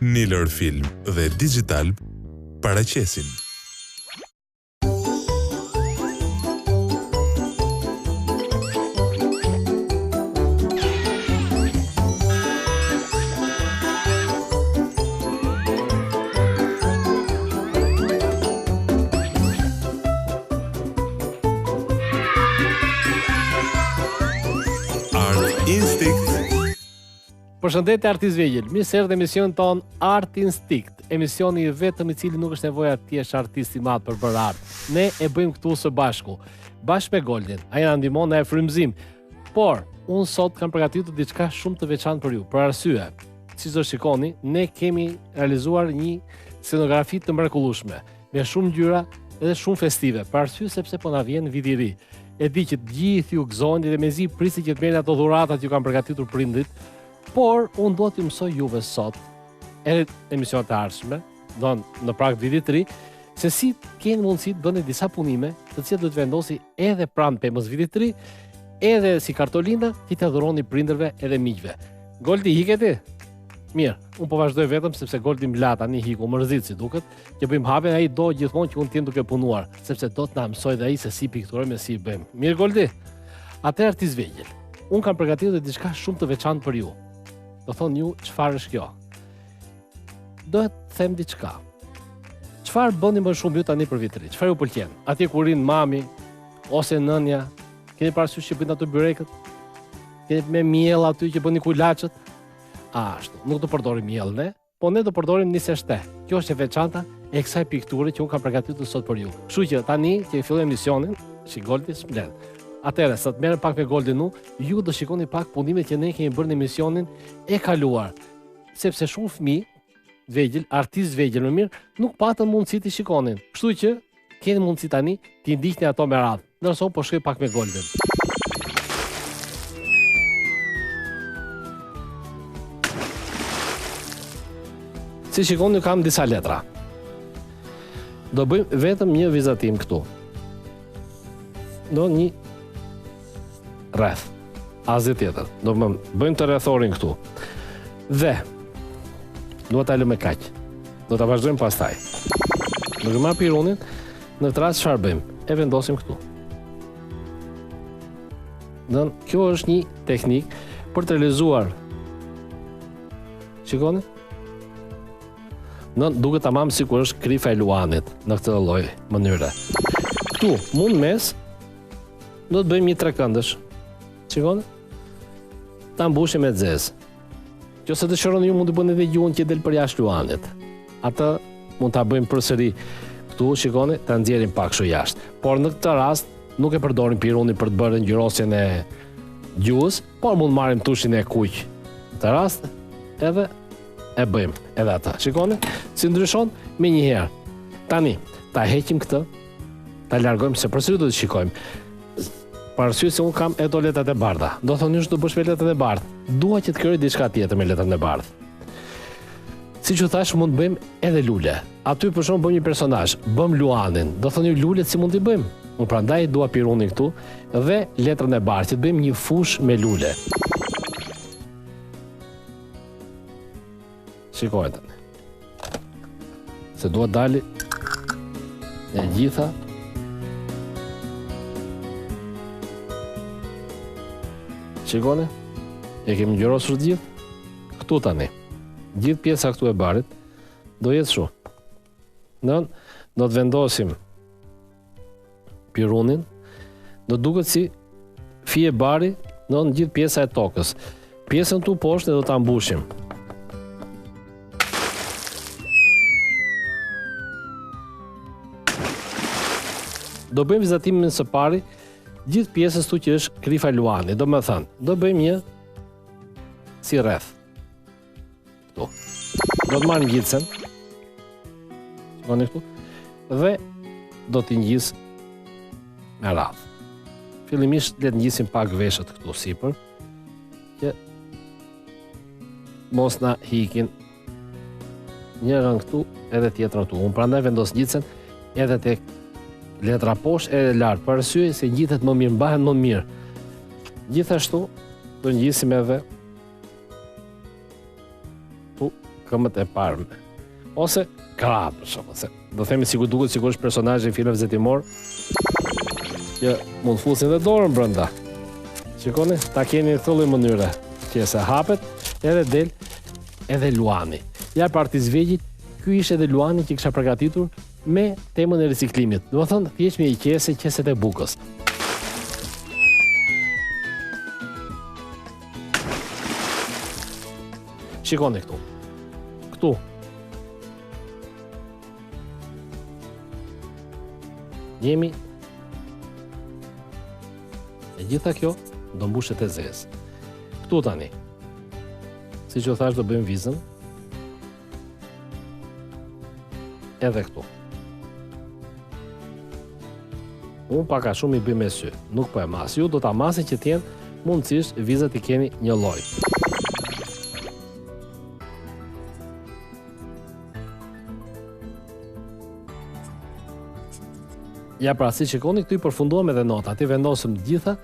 Nilor Film dhe Digital paraqesin. Përshëndetje artist vegjël, mirë se erdhe emision ton Art Instinct, emisioni i vetëm i cili nuk është nevoja të jesh artist i madh për bërë art. Ne e bëjmë këtu së bashku, bashkë me Goldin, ai na ndihmon në frymëzim. Por, unë sot kam përgatitur diçka shumë të veçantë për ju, për arsye. Siç do shikoni, ne kemi realizuar një scenografi të mrekullueshme, me shumë ngjyra edhe shumë festive, për arsye sepse po na vjen viti i ri. E di që të gjithë ju gëzoni dhe mezi prisni që të merrni ato dhuratat që ju kanë përgatitur prindit. Por, unë do t'ju mësoj juve sot, edhe emisionet e ardhshme, në prag vitit të ri, se si keni mundësi të bëni disa punime, të cilat do të vendosi edhe pranë pemës vitit të ri, edhe si kartolinda, që t'i dhuroni prindërve edhe miqve. Goldi, hike ti? Mirë, unë po vazhdoj vetëm, sepse Goldi mblat tani hiku, mërzit si duket, që bëjmë hapjen, ai do gjithmonë që unë t'jem duke punuar, sepse do t'na mësoj dhe ai se si pikturojmë e si bëjmë. Mirë, Goldi? Atëherë artist vegjël, unë kam përgatitur diçka shumë të veçantë për ju. Do thonë ju, çfarë është kjo? Do të them diçka. Çfarë bëni më shumë ju tani për vitrin? Çfarë ju pëlqen? Atje ku rin mami ose nënja, keni parasysh që bëjnë ato byrekët? Keni me miell aty që bëni kulaçet? Ashtu, nuk do përdorim miell ne, po ne do përdorim nisë shte. Kjo është e veçanta e kësaj pikture që unë kam përgatitur sot për ju. Kështu që tani që fillojmë emisionin, Goldi s'mbledh. Atëherë, sa të merrem pak me Goldin ju do shikoni pak punimet që ne kemi bërë në emisionin e kaluar. Sepse shumë fëmijë, vegjël, artist vegjël më mirë, nuk patën mundësi të shikonin. Kështu që keni mundësi tani t'i ndiqni ato me radhë. Ndërsa po shkoj pak me Goldin. Si shikoni, kam disa letra. Do bëjmë vetëm një vizatim këtu. Do një rreth, asgjë tjetër. Do bëjmë të rrethorin këtu. Dhe do ta lëmë kaq. Do ta vazhdojmë pastaj. Do të marr pirunin, në këtë rast çfarë bëjmë? E vendosim këtu. Kjo është një teknikë për të realizuar. Shikoni? Duket tamam sikur është krifa e luanit në këtë lloj mënyre. Këtu, mund mes, do të bëjmë një trekëndësh. Shikoni? Ta mbushim me zezë. Nëse dëshironi ju mund të bëni edhe gjuhën që del për jashtë luanit. Atë mund ta bëjmë përsëri. Këtu shikoni, ta nxjerrim pak kështu jashtë. Por në këtë rast nuk e përdorim pirunin për të bërë ngjyrosjen e gjuhës, por mund marrim tushin e kuq. Në këtë rast edhe e bëjmë edhe atë. Shikoni? Si ndryshon me një herë. Tani, ta heqim këtë, ta largojmë se përsëri do të shikojmë. Për arsye se unë kam eto letrat e bardha. Do thonë ju do bësh me letrat e bardha. Dua që të krijoj diçka tjetër me letrat e bardha. Siç u thash, mund të bëjmë edhe lule. Aty për shkak bëjmë një personazh, bëm luanin. Do thonë ju lulet si mund t'i bëjmë. Unë prandaj dua pirunin këtu dhe letrën e bardhë, që të bëjmë një fush me lule. Shikoj tani. Se duhet dali e gjitha. Shikoni, e kemi ngjyrosur gjithë, këtu tani, gjithë pjesa këtu e barit, do jetë shu. Do të vendosim pirunin, do duket si fije bari, në gjithë pjesa e tokës. Pjesën tu poshtë do ta mbushim. Do bëjmë vizatimin së pari, gjithë pjesës tu që është krifa luani, do më thënë, do bëjmë një si rreth. Këtu. Do të marrim gjitsen. Shikoni këtu. Dhe do t'i ngjis me radhë. Fillimisht le të ngjisim pak veshët këtu sipër, që mos na hikin njërën këtu edhe tjetrën këtu. Unë prandaj vendos gjitsen edhe tek letra poshtë edhe lart, për arsye se ngjitet më mirë, mbahen më mirë. Gjithashtu do ngjisim edhe këmbët e parme. Ose krah, për shembull, se do themi sikur duket sikur është personazhi i filmeve zetimor. Që mund fusin dhe dorën brenda. Shikoni, ta keni në këtë lloj mënyre, që se hapet edhe del edhe luani. Ja partiz vegjit, ky ishte edhe luani që kisha përgatitur me temën e riciklimit. Do të thonë, thjesht me një qeset e bukës. Shikoni këtu. Këtu. Jemi e gjitha kjo do mbushet e zezë. Këtu tani, si që thash do bëjmë vizën, edhe këtu. Unë paka shumë i bëjmë me sy, nuk po e mas. Ju do ta masin që t'jenë mundësisht vizat i keni një lloj. Ja pra, si shikoni, këtu i përfunduam edhe nota, ti vendosëm gjitha,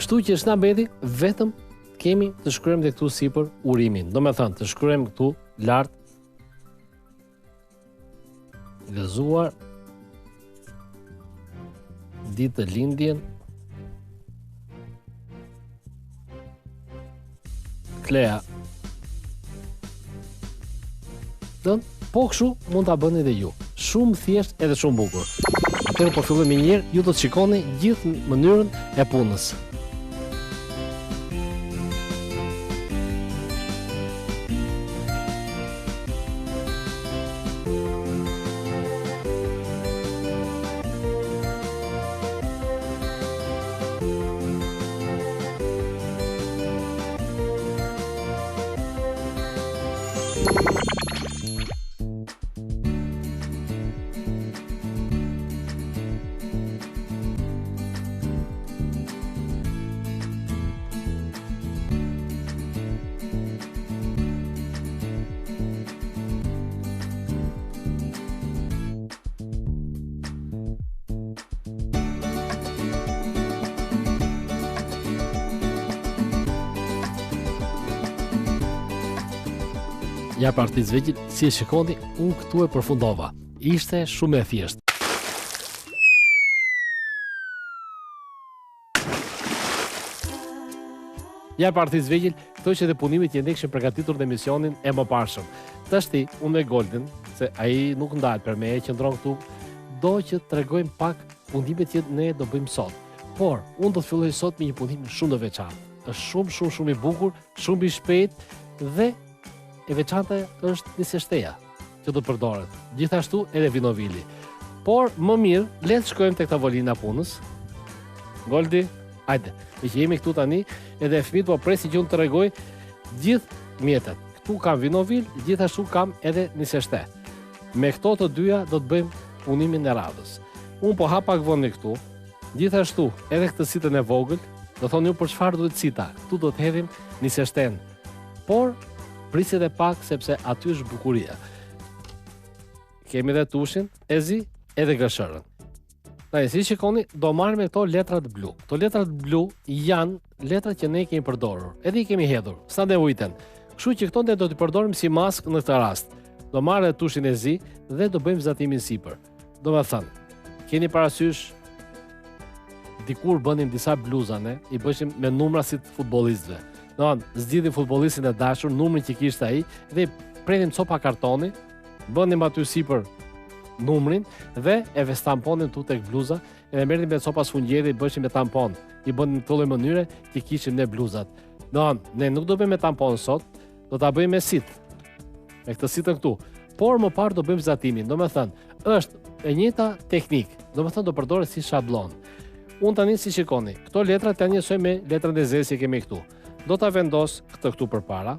kështu që është na mbeti vetëm kemi të shkruajmë dhe këtu sipër urimin. Do me thënë, të shkruajmë këtu lart gëzuar ditë të lindjen Klea. Po kështu mund ta bëni edhe ju. Shumë thjesht edhe shumë bukur. Atëherë po fillojmë një herë, ju do të shikoni gjithë mënyrën e punës. Ja partiz vegjit, si e shikoni, unë këtu e përfundova. Ishte shumë e thjesht. Ja partiz vegjit, këto që dhe punimit që ne kishim përgatitur në emisionin e mëparshëm. Tashti, unë me Goldin, se ai nuk ndahet për me e qëndron këtu, do që të tregojmë pak punimet që ne do bëjmë sot. Por, unë do të filloj sot me një punim shumë të veçantë. Është shumë i bukur, shumë i shpejt dhe e veçanta është nisështeja që do të përdoret. Gjithashtu edhe vinovili. Por më mirë, le të shkojmë tek tavolina punës. Goldi, hajde. Me që jemi këtu tani, edhe fëmijët po presin që unë të tregoj gjithë mjetet. Këtu kam vinovil, gjithashtu kam edhe nisështe. Me këto të dyja do të bëjmë punimin e radhës. Unë po hap pak vëndi këtu. Gjithashtu edhe këtë sitën e vogël, do thonë ju për çfarë duhet cita. Këtu do të hedhim nisështen. Por priset e pak sepse aty është bukuria. Kemi dhe tushin, e zi, edhe gëshërën. Si shikoni, do marrim me këto letrat blu. Këto letrat blu janë letrat që ne kemi përdorur, edhe i kemi hedhur, s'na nevojiten. Kështu që këto ne do t'i përdorim si mask në këtë rast. Do marrë dhe tushin e zi dhe do bëjmë zatimin sipër. Do me thënë, keni parasysh dikur bënim disa bluzane, i bëshim me numra si të futbolistëve. Zgjidhim futbollistin e dashur, numrin që kishte ai dhe prenim copa kartoni, bënim aty sipër numrin dhe e vestamponim tu tek bluza, edhe merrnim me copa sfungjeri, bëshim me tampon. I bënim në këtë lloj mënyre që kishim ne bluzat. Ne nuk do bëjmë me tampon sot, do ta bëjmë me sit. Me këtë sitën këtu. Por më parë do bëjmë zatimin. Do me thënë, është e njëjta teknik. Do me thënë do përdoret si shablon. Unë tani si shikoni, këto letrat të njësoj me letrën e zezë që kemi këtu. Do ta vendos këtë këtu përpara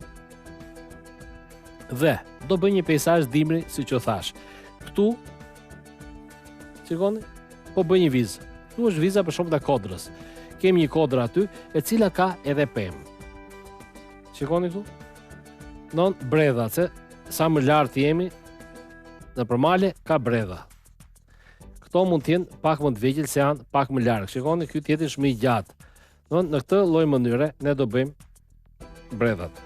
dhe do bëj një pejsazh dimri si që thash. Këtu shikoni, po bëj një vizë. Këtu është viza për shembull e kodrës. Kemi një kodrë aty e cila ka edhe pemë. Shikoni këtu? Bredha, se sa më lart jemi në përmale ka bredha. Këto mund të jenë pak më të vegjël se janë pak më larg. Shikoni, ky tjetër është më i gjatë. Në këtë lloj mënyre ne do bëjmë bredhat.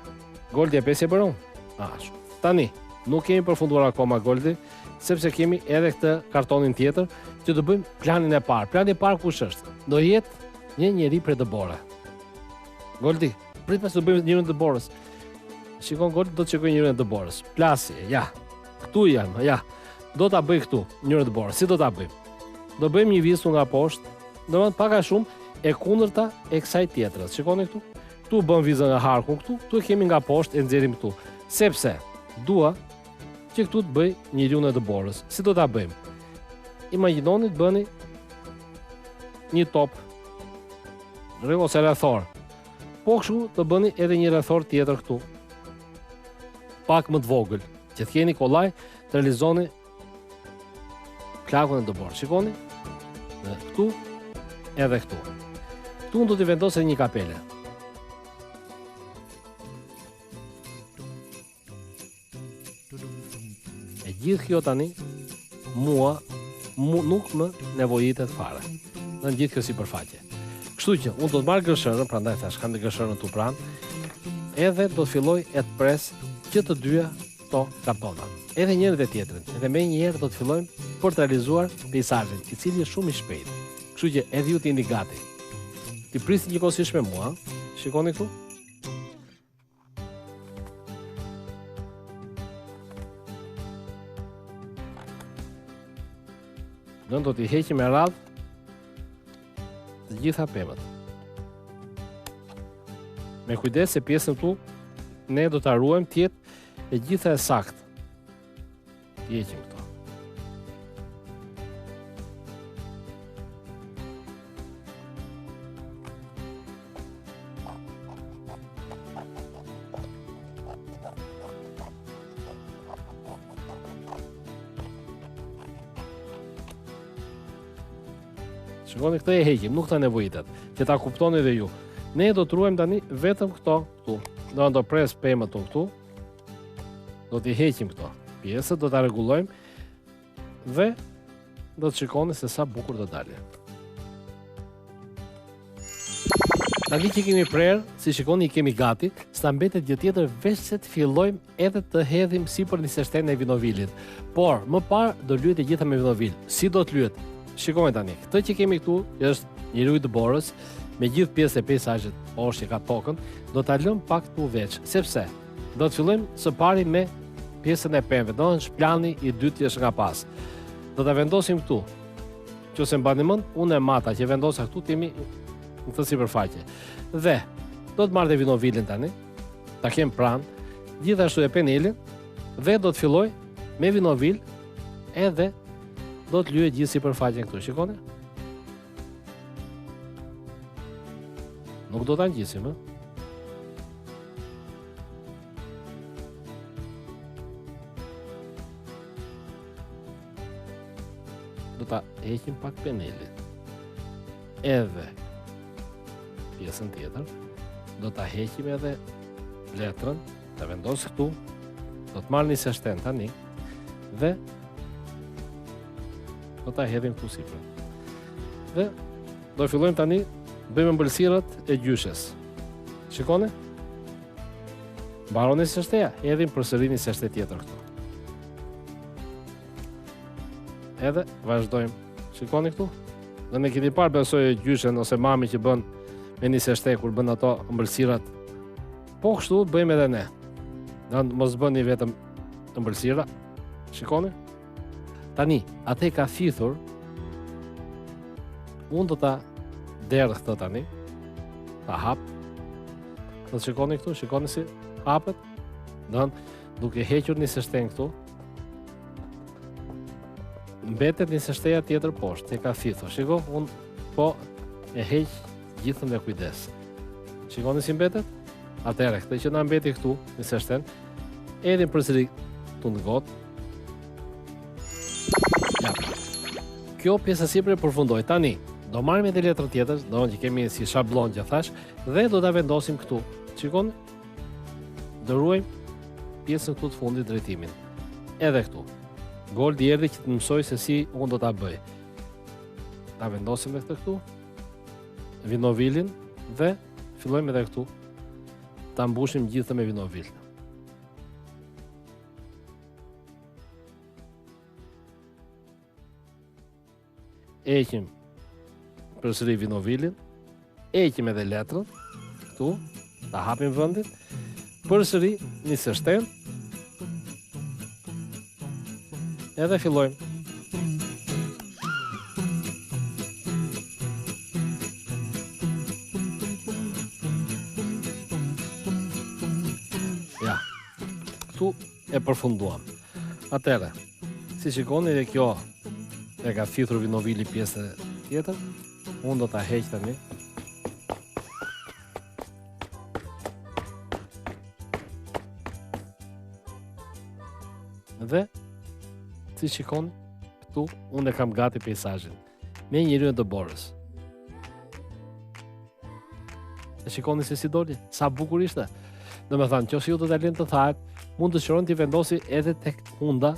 Goldi e pesë e bëron? Ashtu. Tani, nuk kemi përfunduar akoma Goldi, sepse kemi edhe këtë kartonin tjetër që të bëjmë planin e parë. Plani i parë kush është? Do jetë një njeri prej dëbore. Goldi, prit pas të bëjmë njërin e dëborës. Shikon Goldi, do të shikoj njërin e dëborës. Plasje, ja. Këtu janë, ja. Do ta bëj këtu, njërin e dëborës. Si do ta bëjmë? Do bëjmë një visu nga poshtë, domethënë pak a shumë e kundërta e kësaj tjetrës. Shikoni këtu. Këtu bën vizën nga harku këtu e kemi nga poshtë e nxjerrim këtu. Sepse dua që këtu të bëj njeriun e dëborës. Si do ta bëjmë? Imagjinoni të bëni një top ose rrethor. Po kështu të bëni edhe një rrethor tjetër këtu. Pak më të vogël, që të keni kollaj të realizoni plakun e dëborës. Shikoni? Këtu edhe këtu. Këtu unë do t'i vendosë një kapele. E gjithë kjo tani nuk më nevojitet fare. Në gjithë kjo sipërfaqe. Kështu që unë do të marrë gërshërën, prandaj thash kam të gërshërën tu pranë, edhe do të filloj e të pres që të dyja to kartona. Edhe njërin dhe tjetrin. Edhe me njëherë do të fillojmë për të realizuar peizazhin, i cili është shumë i shpejtë. Kështu që edhe ju t'jeni gati. Ti prisni njëkohësisht me mua, shikoni këtu. Do t'i heqim me radhë të gjitha pemët. Me kujdes se pjesën këtu ne do ta ruajmë të jetë e gjitha e saktë. T'i heqim këto. Shikoni, këtë e heqim, nuk ta nevojitet, që ta kuptoni dhe ju. Ne do të ruajmë tani vetëm këto këtu. Do pres pemët këtu. Do t'i heqim këto pjesët, do ta rregullojmë dhe do të shikoni se sa bukur do dalë. Tani që kemi prerë, si shikoni i kemi gati, s'ta mbetet gjë tjetër veç se të fillojmë edhe të hedhim sipër një seshten e vinovilit. Por, më parë do lyhet e gjitha me vinovil. Si do të lyhet? Shikojmë tani, këtë që kemi këtu është njeriu i dëborës, me gjithë pjesë e peizazhit poshtë që ka tokën, do ta lëm pak këtu veç, sepse do të fillojmë së pari me pjesën e pemëve, do është plani i dytë që është nga pas. Do ta vendosim këtu. Nëse mbani mend, unë e mata që vendosa këtu timi në këtë sipërfaqe. Dhe do të marr dhe vinovilin tani, ta kem pranë, gjithashtu e penelin dhe do të filloj me vinovil edhe do të lyhet gjithë sipërfaqen këtu, shikoni? Nuk do ta ngjisim, ë? Do ta heqim pak penelin. Edhe pjesën tjetër, do ta heqim edhe letrën, ta vendos këtu, do të marr një seshten tani dhe do ta hedhim këtu sipër. Dhe do fillojmë tani bëjmë ëmbëlsirët e gjyshes. Shikoni? Mbaroni seshteja, hedhim përsëri një seshte tjetër këtu. Edhe vazhdojmë. Shikoni këtu? Dhe ne keni parë besoj gjyshen ose mami që bën me një seshte kur bën ato ëmbëlsirat. Po kështu bëjmë edhe ne. Dhe mos bëni vetëm ëmbëlsira. Shikoni? Tani, atë ka thithur, unë do ta derë këtë tani, ta hap, do të shikoni këtu, shikoni si hapet, duke hequr një seshten këtu, mbetet një seshteja tjetër poshtë, që ka thithur, shiko, unë po e heq gjithën me kujdes. Shikoni si mbetet? Atëherë, këtë që na mbeti këtu, një seshten, edhim përsëri këtu në gotë. Kjo pjesa sipër e përfundoi. Tani, do marrim edhe letrën tjetër, do që kemi si shablon që thash, dhe do ta vendosim këtu. Shikoni? Do ruajmë pjesën këtu të fundit drejtimin. Edhe këtu. Goldi erdhi që të mësoj se si unë do ta bëj. Ta vendosim edhe këtu. Vinovilin dhe fillojmë edhe këtu. Ta mbushim gjithë me vinovil. heqim përsëri vinovilin, heqim edhe letrën, këtu, ta hapim vendin, përsëri nisë shtend, edhe fillojmë. Ja, këtu e përfunduam. Atëre, si shikoni dhe kjo e ka fitur vinovili pjesën tjetër, unë do ta heq tani. Dhe, si shikoni, këtu unë e kam gati peizazhin me njeriu të borës. E shikoni se si doli, sa bukur ishte. Do me thënë, që si ju të talent të thahet, mund të shëroni t'i vendosi edhe tek hunda,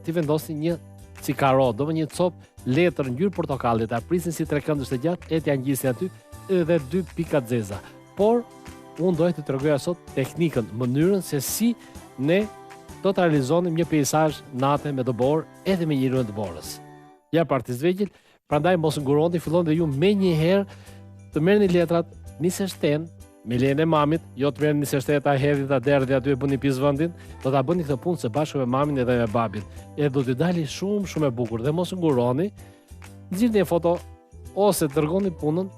t'i vendosi një cikaro, do me një copë letër ngjyrë portokallit, ta prisin si 3 këndësh të gjatë, e t'ja ngjisin aty, edhe 2 pika zeza. Por, unë dojë të tregoja sot teknikën, mënyrën se si ne do të realizonim një peizazh natë me dëbor edhe me njeriu të borës. Ja partis vegjël, prandaj mos nguroni, filloni dhe ju me një herë të merrni letrat, nisë shtend, me lejen e mamit, jo të merrni nisë shtend ta hedhni ta derdhi aty e bëni pizvendin, do ta bëni këtë punë së bashku me mamin edhe me babin. E do t'ju dali shumë e bukur dhe mos nguroni. Nxirrni një foto ose dërgoni punën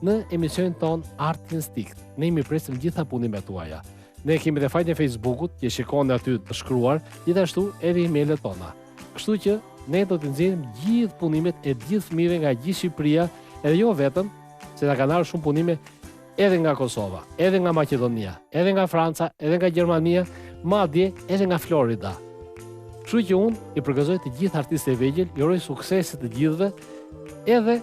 në emisionin ton Art Instinct. Ne jemi presim gjitha punimet tuaja. Ne kemi dhe faqen e Facebookut, që shikoni aty të shkruar, gjithashtu edhe emailet tona. Kështu që ne do të nxjerrim gjithë punimet e gjithë fëmijëve nga gjithë Shqipëria, edhe jo vetëm, se na kanë ardhur shumë punime edhe nga Kosova, edhe nga Maqedonia, edhe nga Franca, edhe nga Gjermania, madje edhe nga Florida. Kështu që unë i përgëzoj të gjithë artistëve vegjël, ju uroj suksese të gjithëve, edhe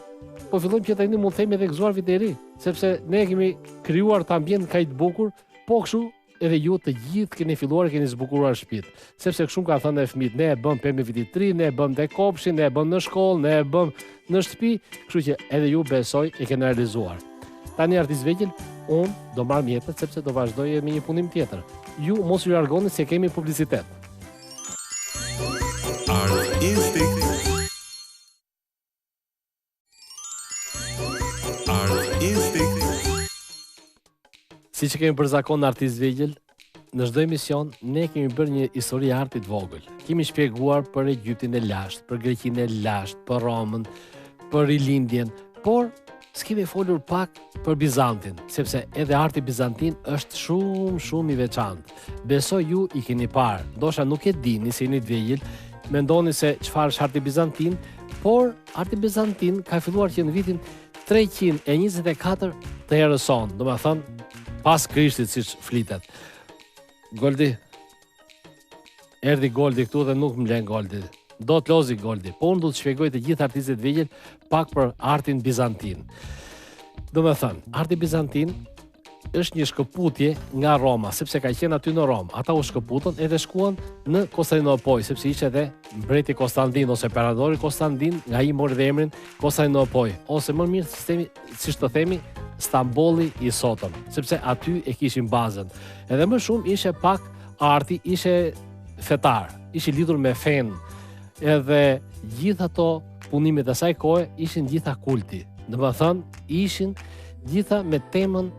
po fillojmë që tani mund të themi edhe gëzuar vit e ri, sepse ne kemi krijuar të ambient kaq të bukur, po kështu edhe ju të gjithë keni filluar e keni zbukuruar shtëpitë, sepse kështu ka thënë fëmijët, ne e bëm pemë vitit të ri, ne e bëm te kopshi, ne e bëm në shkollë, ne e bëm në shtëpi, kështu që edhe ju besoj e keni realizuar. Tani artist vegjël, unë do marr mjetet sepse do vazhdoj me një punim tjetër. Ju mos ju largoni se kemi publicitet. Art Instinct. Art Instinct. Si që kemi përzakon në artist vegjël, në çdo emision ne kemi bërë një histori artit vogël. Kemi shpjeguar për Egjiptin e lashtë, për Greqinë e lashtë, për Romën, për rilindjen, por s'kemi folur pak për Bizantin, sepse edhe arti bizantin është shumë i veçantë. Besoj ju i keni parë, ndoshta nuk e dini se jeni të vegjël, mendoni se çfarë është arti bizantin, por arti bizantin ka filluar që në vitin 324 të erës sonë, do me thënë pas Krishtit siç flitet. Goldi, erdhi Goldi këtu dhe nuk më len Goldi. Do të lozi Goldi, po unë do të shpjegoj të gjithë artistët vegjël pak për artin bizantin. Do me thënë, arti bizantin është një shkëputje nga Roma, sepse ka qenë aty në Romë. Ata u shkëputën edhe shkuan në Konstantinopoj, sepse ishte edhe mbreti Konstantin ose imperadori Konstantin, nga i mori dhe emrin Konstantinopoj, ose më mirë siç të themi Stambolli i sotëm, sepse aty e kishin bazën. Edhe më shumë ishe pak arti, ishe fetar, ishe lidhur me fen, edhe gjithë ato punimet e saj kohe ishin gjitha kulti. Do të thënë, ishin gjitha me temën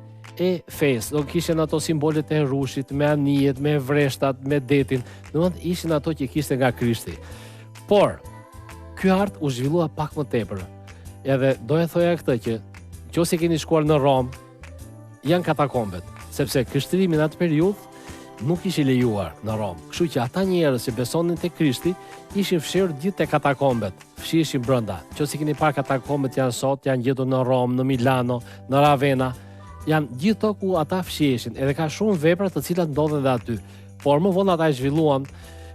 e fesë. Do kishin ato simbolet e rushit, me anijet, me vreshtat, me detin. Do të thënë, ishin ato që kishte nga Krishti. Por ky art u zhvillua pak më tepër. Edhe doja thoja këtë që nëse keni shkuar në Rom, janë katakombet, sepse krishterimi në atë periudhë nuk ishte lejuar në Rom. Kështu që ata njerëz që besonin te Krishti ishin fshirë gjithë te katakombet, fshihishin brenda. Nëse keni parë katakombet janë sot, janë gjetur në Rom, në Milano, në Ravenna, janë gjithë ku ata fshihishin, edhe ka shumë vepra të cilat ndodhen edhe aty. Por më vonë ata e zhvilluan,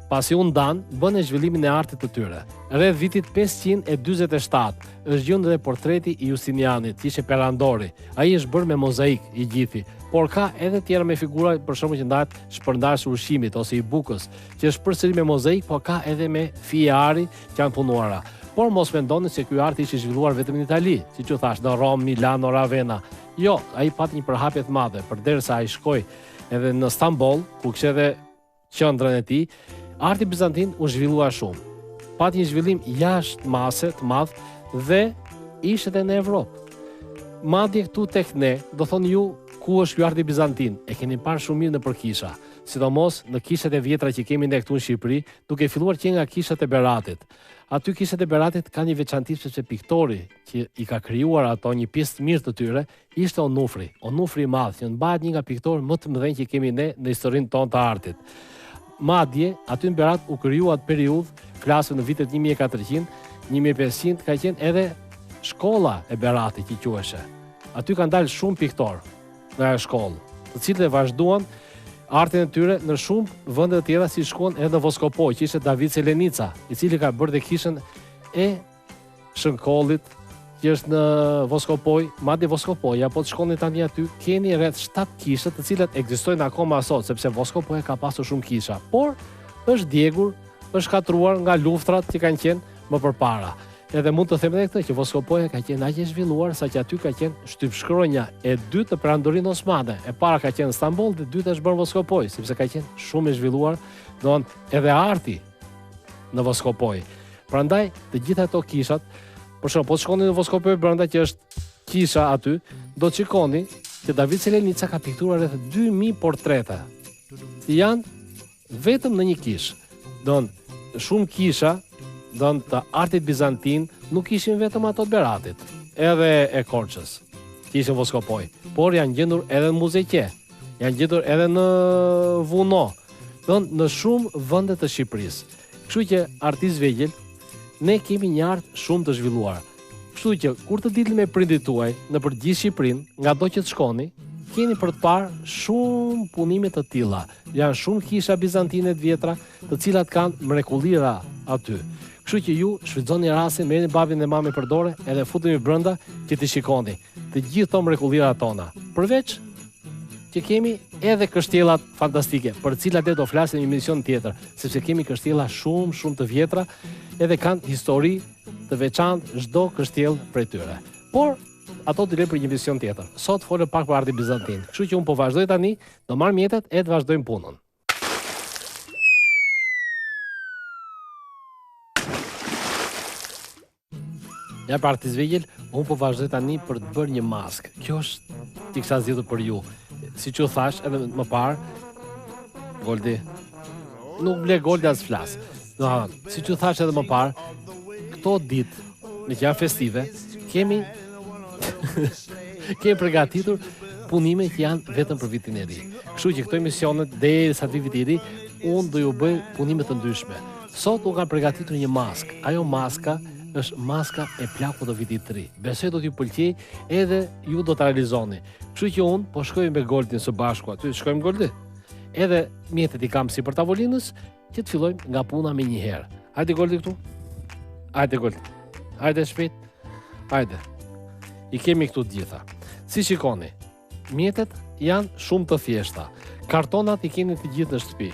pasi u ndan, bën e zhvillimin e artit të tyre. Rreth vitit 547 është gjetur edhe portreti i Justinianit, që ishte perandori. Ai është bërë me mozaik i gjithi, por ka edhe tjera me figura, për shembull që ndahet shpërndarës ushqimit ose i bukës, që është përsëri me mozaik, por ka edhe me fije ari që janë punuara. Por mos mendoni se ky art ishte zhvilluar vetëm në Itali, siç u thash, në Rom, Milano, Ravenna. Jo, ai pati një përhapje të madhe, përderisa ai shkoi edhe në Stamboll, ku kishte edhe qendrën e tij. Arti bizantin u zhvillua shumë. pati një zhvillim jashtë mase të madh dhe ishte edhe në Evropë. Madje këtu tek ne, do thonë ju, ku është ky arti bizantin? E keni parë shumë mirë nëpër kisha, sidomos në kishat e vjetra që kemi ne këtu në Shqipëri, duke filluar që nga kishat e Beratit. Aty kishat e Beratit ka një veçanti sepse piktori që i ka krijuar ato, një pjesë të mirë të tyre, ishte Onufri i madh, që mbahet një nga piktorë më të mëdhenj që kemi ne në historinë tonë të artit. Madje aty në Berat u krijua atë periudhë, flasim në vitet 1400, 1500, ka qenë edhe shkolla e Beratit që quheshe. Aty kanë dalë shumë piktorë nga ajo shkollë, të cilët e vazhduan artin e tyre në shumë vende të tjera, si shkuan edhe në Voskopoj, që ishte David Selenica, i cili ka bërë dhe kishën e Shënkollit, që është në Voskopoj, madje Voskopoj, apo të shkoni tani aty, keni rreth 7 kisha të cilat ekzistojnë akoma sot, sepse Voskopoj ka pasur shumë kisha, por është djegur, është katruar nga luftrat që kanë qenë më përpara. Edhe mund të them edhe këtë që Voskopoja ka qenë aq e zhvilluar sa që aty ka qenë shtypshkronja e dytë të Perandorinë Osmane. E para ka qenë Stamboll dhe e dyta është bërë Voskopoj, sepse ka qenë shumë e zhvilluar, domthonë edhe arti në Voskopoj. Prandaj të gjitha ato kishat, për shembull, po shkoni në Voskopoj brenda që është kisha aty, do të shikoni që David Selenica ka piktuar rreth 2000 portrete. Që janë vetëm në një kishë. Domthonë shumë kisha të artit bizantin nuk ishin vetëm ato të Beratit, edhe e Korçës, që ishin Voskopoj, por janë gjendur edhe në Muzeqe, janë gjendur edhe në Vuno, në shumë vende të Shqipërisë. Kështu që artist vegjël, ne kemi një art shumë të zhvilluar. Kështu që kur të dilni me prindit tuaj në përgjithë Shqipërinë, ngado që të shkoni, keni për të parë shumë punime të tilla. Janë shumë kisha bizantine të vjetra, të cilat kanë mrekullira aty. Kështu që ju shfrytëzoni rastin, merrni babin dhe mamën për dorë edhe futeni brenda që të shikoni të gjithë to mrekullira tona. Përveç që kemi edhe kështjellat fantastike, për të cilat do flasim në një emision tjetër, sepse kemi kështjella shumë të vjetra, edhe kanë histori të veçantë çdo kështjell prej tyre. Por ato të lë për një emision tjetër. Sot folëm pak për artin bizantin. Kështu që unë po vazhdoj tani, do marr mjetet e të vazhdojmë punën. Ja për artist vegjël, unë po vazhdoj tani për të bërë një maskë. Kjo është t'i kisha zgjedhur për ju. Si që thash edhe më parë, Goldi, nuk ble Goldi as flas. Si që thash edhe më parë, këto ditë, në që janë festive, kemi përgatitur punime që janë vetëm për vitin e ri. Kështu që këto emisionet, derisa të viti i ri, unë do ju bëj punime të ndryshme. Sot unë kam përgatitur një maskë. Ajo maska është maska e plakut të vitit të ri. Besoj do t'ju pëlqej edhe ju do ta realizoni. Kështu që unë po shkoj me Goldin së bashku aty, shkojmë Goldi. Edhe mjetet i kam sipër tavolinës, që të fillojmë nga puna me një herë. Hajde Goldi këtu. Hajde Goldi. Hajde shpejt. Hajde. I kemi këtu të gjitha. Si shikoni, mjetet janë shumë të thjeshta. Kartonat i keni të gjithë në shtëpi.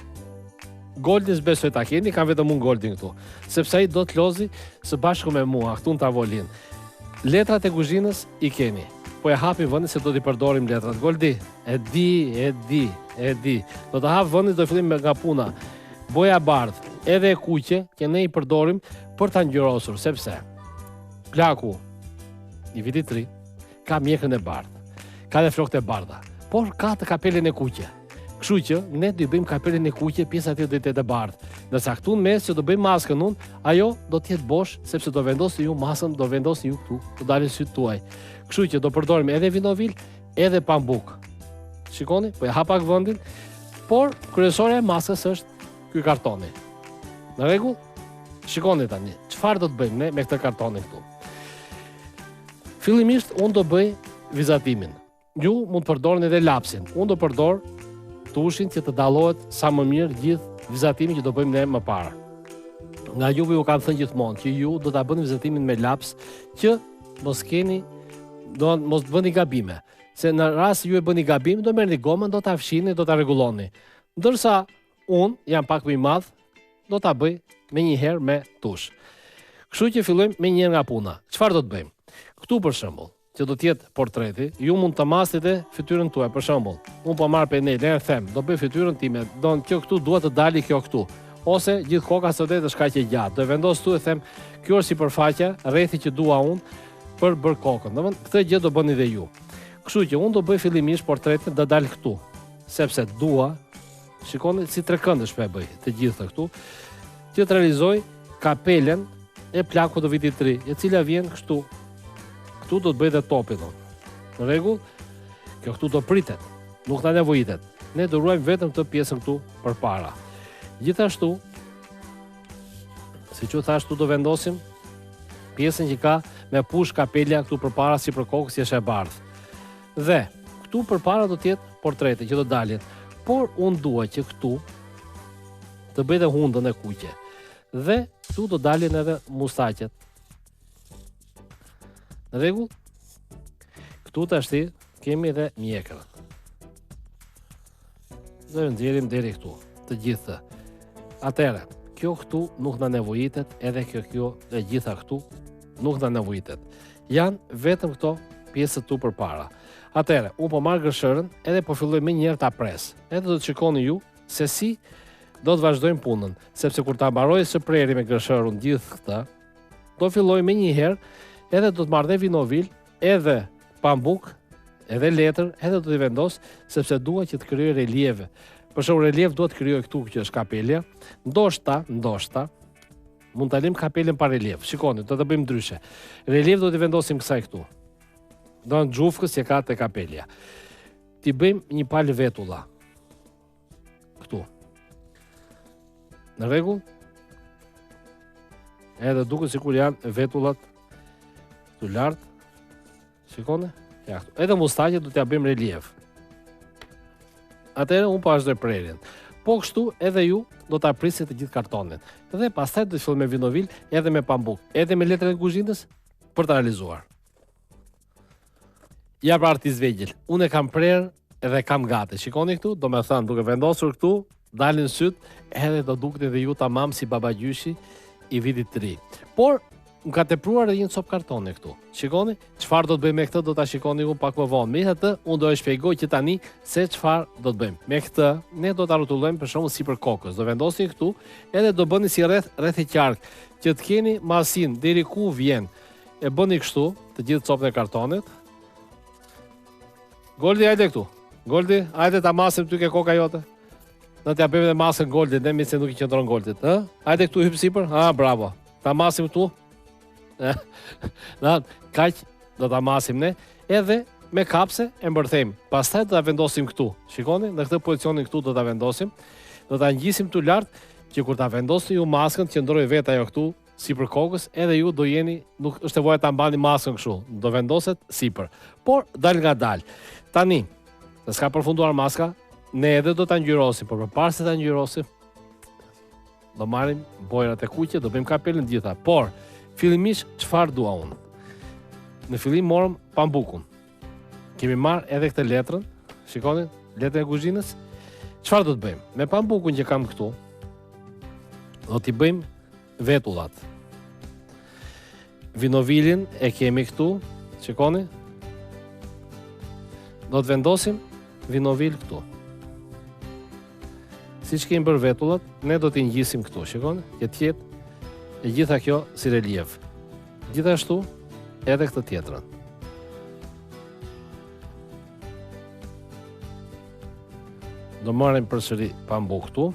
Goldin s'besoj ta keni, kam vetëm unë Goldin këtu, sepse ai do të lozi së bashku me mua këtu në tavolinë. Letrat e kuzhinës i keni. Po e hapi vendin se do t'i përdorim letrat. Goldi, e di. Do të hap vendin, do fillim nga puna. Boja bardhë, edhe e kuqe, që ne i përdorim për ta ngjyrosur, sepse plaku i vitit të ri ka mjekën e bardhë, ka dhe flokët e bardha, por ka të kapelen e kuqe. Kështu që ne do i bëjmë kapelen e kuqe, pjesa tjetër do të jetë e bardhë. Ndërsa këtu në mes që do bëjmë maskën unë, ajo do të jetë bosh, sepse do vendosni ju masën, do vendosni ju këtu, do dalin sytë tuaj. Kështu që do përdorim edhe vinovil, edhe pambuk. Shikoni, po e hap pak vendin, por kryesorja e maskës është ky kartoni. Në rregull? Shikoni tani, çfarë do të bëjmë ne me këtë kartonin këtu? Fillimisht unë do bëj vizatimin. Ju mund të përdorni edhe lapsin. Unë do përdor tushin që të dallohet sa më mirë gjithë vizatimin që do bëjmë ne më parë. Nga juve ju kam thënë gjithmonë që ju do ta bëni vizatimin me laps që mos bëni gabime. Se në rast ju e bëni gabim, do merrni gomën, do ta fshini, do ta rregulloni. Ndërsa unë jam pak më i madh, do ta bëj me një herë me tush. Kështu që fillojmë me një nga puna. Çfarë do të bëjmë? Këtu për shembull, që do të jetë portreti, ju mund të masnite fytyrën tuaj, për shembull. Unë po marr penel, them, do bëj fytyrën time, që këtu duhet të dali kjo këtu. ose gjithë koka së është kaq e gjatë. Do e vendos këtu e them, kjo është sipërfaqja rrethi që dua unë për bërë kokën. Domethënë këtë gjë do bëni dhe ju. Kështu që unë do bëj fillimisht portretin do dal këtu, sepse dua, shikoni si trekëndësh po e bëj, të gjitha këtu, që të realizoj kapelen e plakut të vitit 3, e cila vjen kështu. Këtu do të bëj dhe topin. Në rregull? Kjo këtu do pritet, nuk na nevojitet. Ne do ruajmë vetëm këtë pjesën këtu përpara. Gjithashtu, siç u thash, këtu do vendosim pjesën që ka me push kapelja këtu përpara si për kokës që është e bardhë. Dhe këtu përpara do të jetë portreti që do dalin. Por unë dua që këtu të bëj dhe hundën e kuqe. Dhe këtu do dalin edhe mustaqet. Në rregull? Këtu tashti kemi edhe mjekrën. Dhe nxjerrim deri këtu, të gjithë. Atëherë, kjo këtu nuk na nevojitet, edhe kjo e gjitha këtu nuk na nevojitet. Janë vetëm këto pjesët tu përpara. Atëherë, unë po marr gërshërën edhe po filloj më njëherë ta pres. Edhe do të shikoni ju se si do të vazhdojmë punën, sepse kur ta mbaroj së preri me gërshërën gjithë këtë, do filloj më njëherë edhe do të marr dhe vinovil, edhe pambuk, edhe letër, edhe do t'i vendos, sepse dua që të krijoj relieve. Për shembull, relief duhet të krijoj këtu që është kapelja. Ndoshta, mund ta lëm kapelen pa relief. Shikoni, do të bëjmë ndryshe. Relief do t'i vendosim kësaj këtu. Do në xhufkës që ka te kapelja. Ti bëjmë një palë vetulla. Këtu. Në rregull? Edhe duket sikur janë vetullat këtu lart. Shikoni? Ja, edhe mustaqet do t'ja bëjmë relief. Atëherë unë po vazhdoj prerjen. Po kështu edhe ju do ta prisni të gjithë kartonin. Dhe pastaj do të filloj me vinovil, edhe me pambuk, edhe me letrën e kuzhinës për të realizuar. Ja pra artist vegjël. Unë e kam prerë edhe kam gati. Shikoni këtu, do me thënë, duke vendosur këtu, dalin syt, edhe do dukni dhe ju tamam si babagjyshi i vitit 3. Por më ka tepruar edhe një copë kartoni këtu. Shikoni, çfarë do të bëjmë me këtë, do ta shikoni ju pak më vonë. Megjithatë, unë do e shpjegoj që tani se çfarë do të bëjmë. Me këtë, ne do ta rrotullojmë për shkakun sipër kokës. Do vendosni këtu, edhe do bëni si rreth i qark, që të keni masin deri ku vjen. E bëni kështu, të gjithë copën e kartonit. Goldi, hajde këtu. Goldi, hajde ta masim ty ke koka jote. Ne t'ja bëjmë edhe masën Goldit, ne se nuk i qëndron Goldit, ë? Hajde këtu hyp sipër. Bravo. Ta masim këtu. Kaq do ta masim ne, edhe me kapse e mbërthejmë. Pastaj do ta vendosim këtu. Shikoni, në këtë pozicionin këtu do ta vendosim. Do ta ngjisim tu lart që kur ta vendosni ju maskën të qëndrojë vetë ajo këtu sipër kokës, edhe ju do jeni, nuk është nevojë ta mbani maskën kështu. Do vendoset sipër. Por dal nga dal. Tani, se s'ka përfunduar maska, ne edhe do ta ngjyrosim, por përpara se ta ngjyrosim, do marrim bojrat e kuqe, do bëjmë kapelën gjitha. Por fillimisht çfarë dua unë? Në fillim morëm pambukun. Kemi marrë edhe këtë letrën, shikoni, letrën e kuzhinës. Çfarë do të bëjmë? Me pambukun që kam këtu, do t'i bëjmë vetullat. Vinovilin e kemi këtu, shikoni. Do të vendosim vinovil këtu. Siç kemi bërë vetullat, ne do t'i ngjisim këtu, shikoni, që të jetë e gjitha kjo si relief. Gjithashtu, edhe këtë tjetrën. Do marrim përsëri pambuk këtu,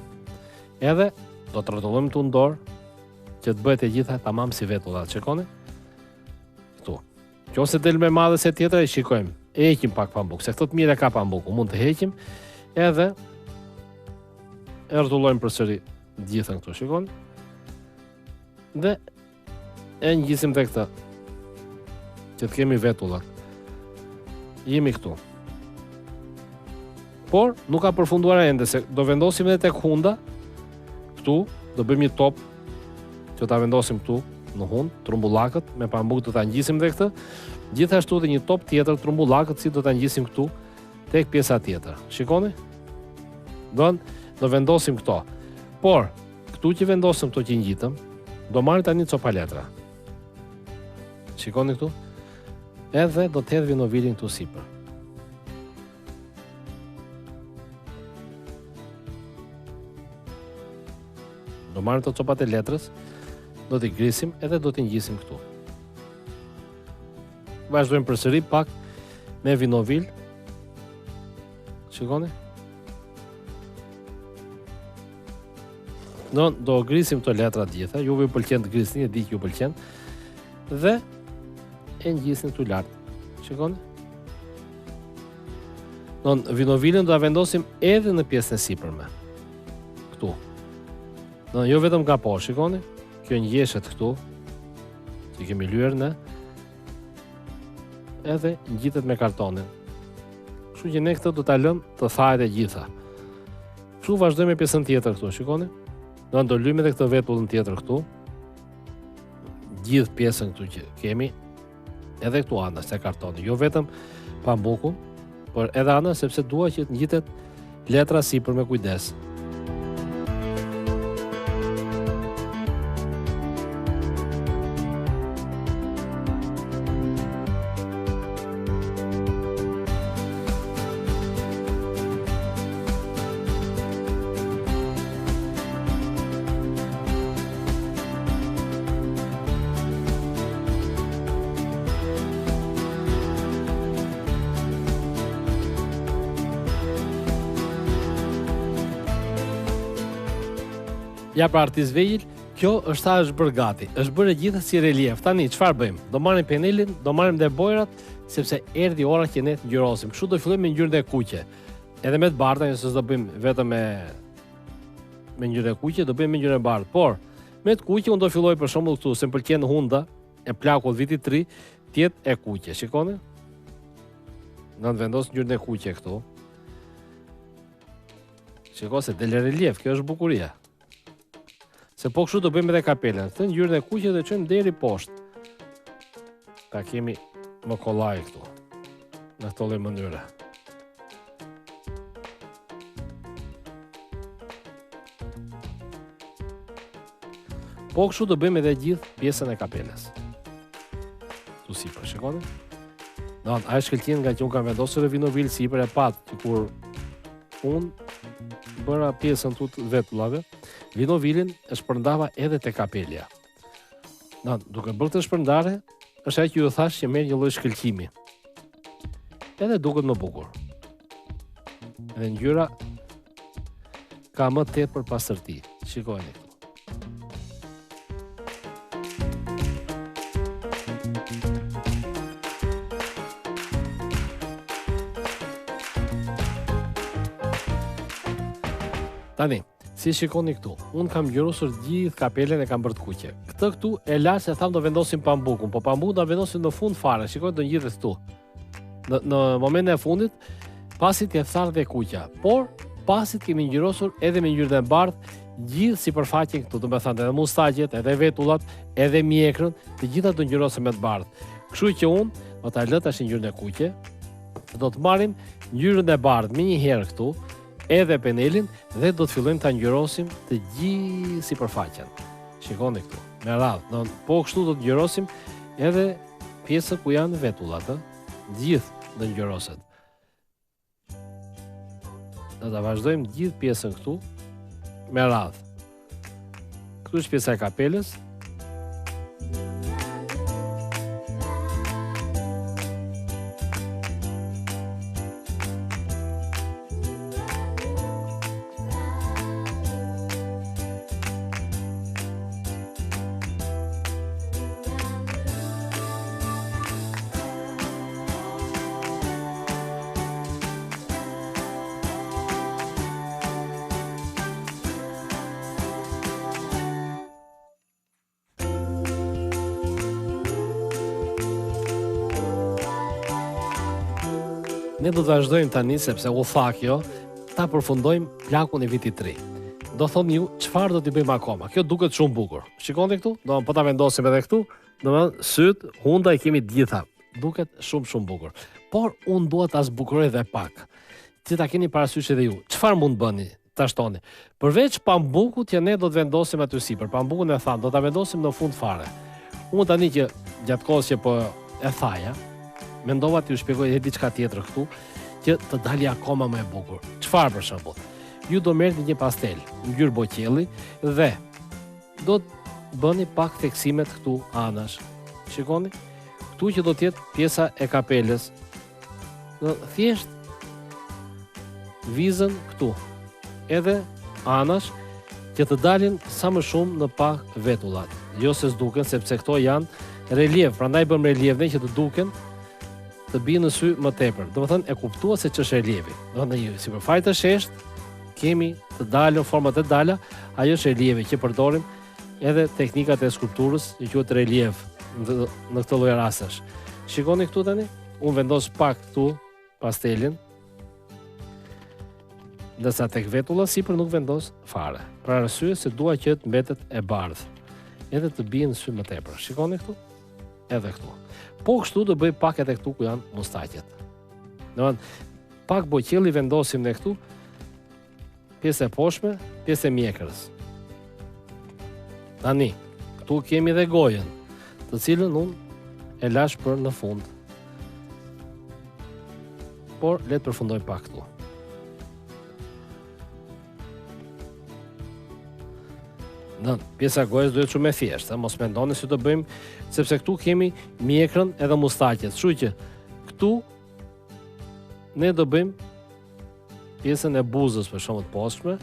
edhe do të rrotullojmë këtu në dorë, që të bëhet e gjitha tamam si vetullat. Shikoni? Këtu. Nëse del më madhe se tjetra, e shikojmë. E heqim pak pambuk, se këtë të mire ka pambuku. Mund të heqim, edhe e rrotullojmë përsëri gjithën këtu. Shikoni? Dhe e ngjisim dhe këta, që të kemi vetullat. Jemi këtu. Por nuk ka përfunduar ende, se do vendosim edhe tek hunda. Këtu do bëjmë një top që ta vendosim këtu në hund, trumbullakët me pambuk do ta ngjisim dhe këtë. Gjithashtu dhe një top tjetër trumbullakët si do ta ngjisim këtu tek pjesa tjetër. Shikoni? Do vendosim këto. Por këtu që vendosim këto që ngjitëm, do marrë tani copa letra. Shikoni këtu? Edhe do të hedh vinovilin këtu sipër. Do marrim të copat e letrës, do t'i grisim edhe do t'i ngjisim këtu. Vazhdojmë përsëri pak me vinovil. Shikoni? Do grisim të letrat gjitha, juve ju pëlqen të grisni, e di që ju pëlqen, dhe e ngjisni këtu lart. Shikoni? Vinovilin do ta vendosim edhe në pjesën e sipërme. Këtu. Jo vetëm nga poshtë, shikoni? Kjo ngjeshet këtu, që kemi lyer ne, edhe ngjitet me kartonin. Kështu që ne këtë do ta lëmë të thahet e gjitha. Kështu vazhdojmë me pjesën tjetër këtu, shikoni? Do lyjmë edhe këtë vetullën tjetër këtu. Gjithë pjesën këtu që kemi, edhe këtu anës e kartoni. Jo vetëm pambukun, por edhe anës sepse dua që të ngjitet letra sipër me kujdes. Ja pra artist vegjël, kjo është bërë gati, është bërë e gjitha si relief. Tani, çfarë bëjmë? Do marrim penelin, do marrim dhe bojrat, sepse erdhi ora që ne të ngjyrosim. Kështu do fillojmë me ngjyrën e kuqe. Edhe me të bardha, nëse do bëjmë vetëm me ngjyrën e kuqe, do bëjmë me ngjyrën e bardhë. Por, me të kuqe unë do filloj për shembull këtu, se më pëlqen hunda e plakull vitit 3, të jetë e kuqe. Shikoni? Do të vendos ngjyrën e kuqe këtu. Shikoj se del relief, kjo është bukuria. Se po kështu do bëjmë edhe kapelen. Këtë ngjyrën e kuqe do çojmë deri poshtë. Ta kemi më kollaj këtu. Në këtë lloj mënyre. Po kështu do bëjmë edhe gjithë pjesën e kapeles. Tu sipër, shikoni? Ajo shkëlqyen nga që unë kam vendosur vinovil sipër e pat, që kur unë bëra pjesën tu të vetullave, vinovilin e shpërndava edhe te kapelja. Duke bërë të shpërndare, është ajo që ju thash që merr një lloj shkëlqimi. Edhe duket më bukur. Edhe ngjyra ka më tepër pastërti. Shikojeni këtu. Tani, si shikoni këtu, unë kam ngjyrosur gjithë kapelen e kam bërë të kuqe. Këtë këtu e la se tham do vendosim pambukun, po pambukun do vendosim në fund fare, shikoj do ngjitet këtu. Në momentin e fundit, pasi të thardhë e kuqja, por pasi të kemi ngjyrosur edhe me ngjyrën e bardhë gjithë sipërfaqen këtu, do të thënë edhe mustaqet, edhe vetullat, edhe mjekrën, të gjitha do ngjyrosen me të bardhë. Kështu që unë do ta lë tash ngjyrën e kuqe, do të marrim ngjyrën e bardhë më një herë këtu, edhe penelin dhe do të fillojmë ta ngjyrosim të gjithë sipërfaqen. Shikoni këtu, me radhë. Po kështu do të ngjyrosim edhe pjesën ku janë vetullat, gjithë do ngjyroset. Do ta vazhdojmë gjithë pjesën këtu me radhë. Këtu është pjesa e kapelës. Ne do të vazhdojmë tani, sepse u tha kjo, ta përfundojmë plakun e vitit 3. Do thoni ju, çfarë do t'i bëjmë akoma? Kjo duket shumë bukur. Shikoni këtu? Po ta vendosim edhe këtu. Domethënë, syt, hunda i kemi të gjitha. Duket shumë bukur. Por unë dua ta zbukuroj edhe pak. Që ta keni parasysh edhe ju. Çfarë mund bëni? Ta shtoni. Përveç pambukut që ne do të vendosim aty sipër. Pambukun e tham, do ta vendosim në fund fare. Unë tani që gjatë kohës që po e thaja, mendova t'ju shpjegoj edhe diçka tjetër këtu, që të dali akoma më e bukur. Çfarë për shembull? Ju do merrni një pastel, ngjyrë boqelli dhe do të bëni pak theksimet këtu anash. Shikoni, këtu që do të jetë pjesa e kapelës. Thjesht vizën këtu. Edhe anash që të dalin sa më shumë në pak vetullat. Jo se s'duken, sepse këto janë relief, prandaj bëm relief që të duken të bijë në sy më tepër. Do të thënë e kuptua se ç'është relievi. Do të thënë sipërfaqe të shesht, kemi të dalë format e dala, ajo është relievi që përdorim edhe teknikat e skulpturës që quhet relief në këtë lloj rastesh. Shikoni këtu tani, unë vendos pak këtu pastelin. Ndërsa tek vetulla sipër nuk vendos fare. Për arsye se dua që të mbetet e bardhë. Edhe të bien në sy më tepër. Shikoni këtu? Edhe këtu. Po kështu do bëj pak edhe këtu ku janë mustaqet. Domethënë pak boqelli vendosim ne këtu. Pjesë e poshtme, pjesë e mjekrës. Tani, këtu kemi dhe gojën, të cilën unë e lash për në fund. Por le të përfundoj pak këtu. Pjesa e gojës duhet shumë e thjeshtë, mos mendoni si të bëjmë, sepse këtu kemi mjekrën edhe mustaqet. Kështu që këtu ne do bëjmë pjesën e buzës për shembull të poshtme,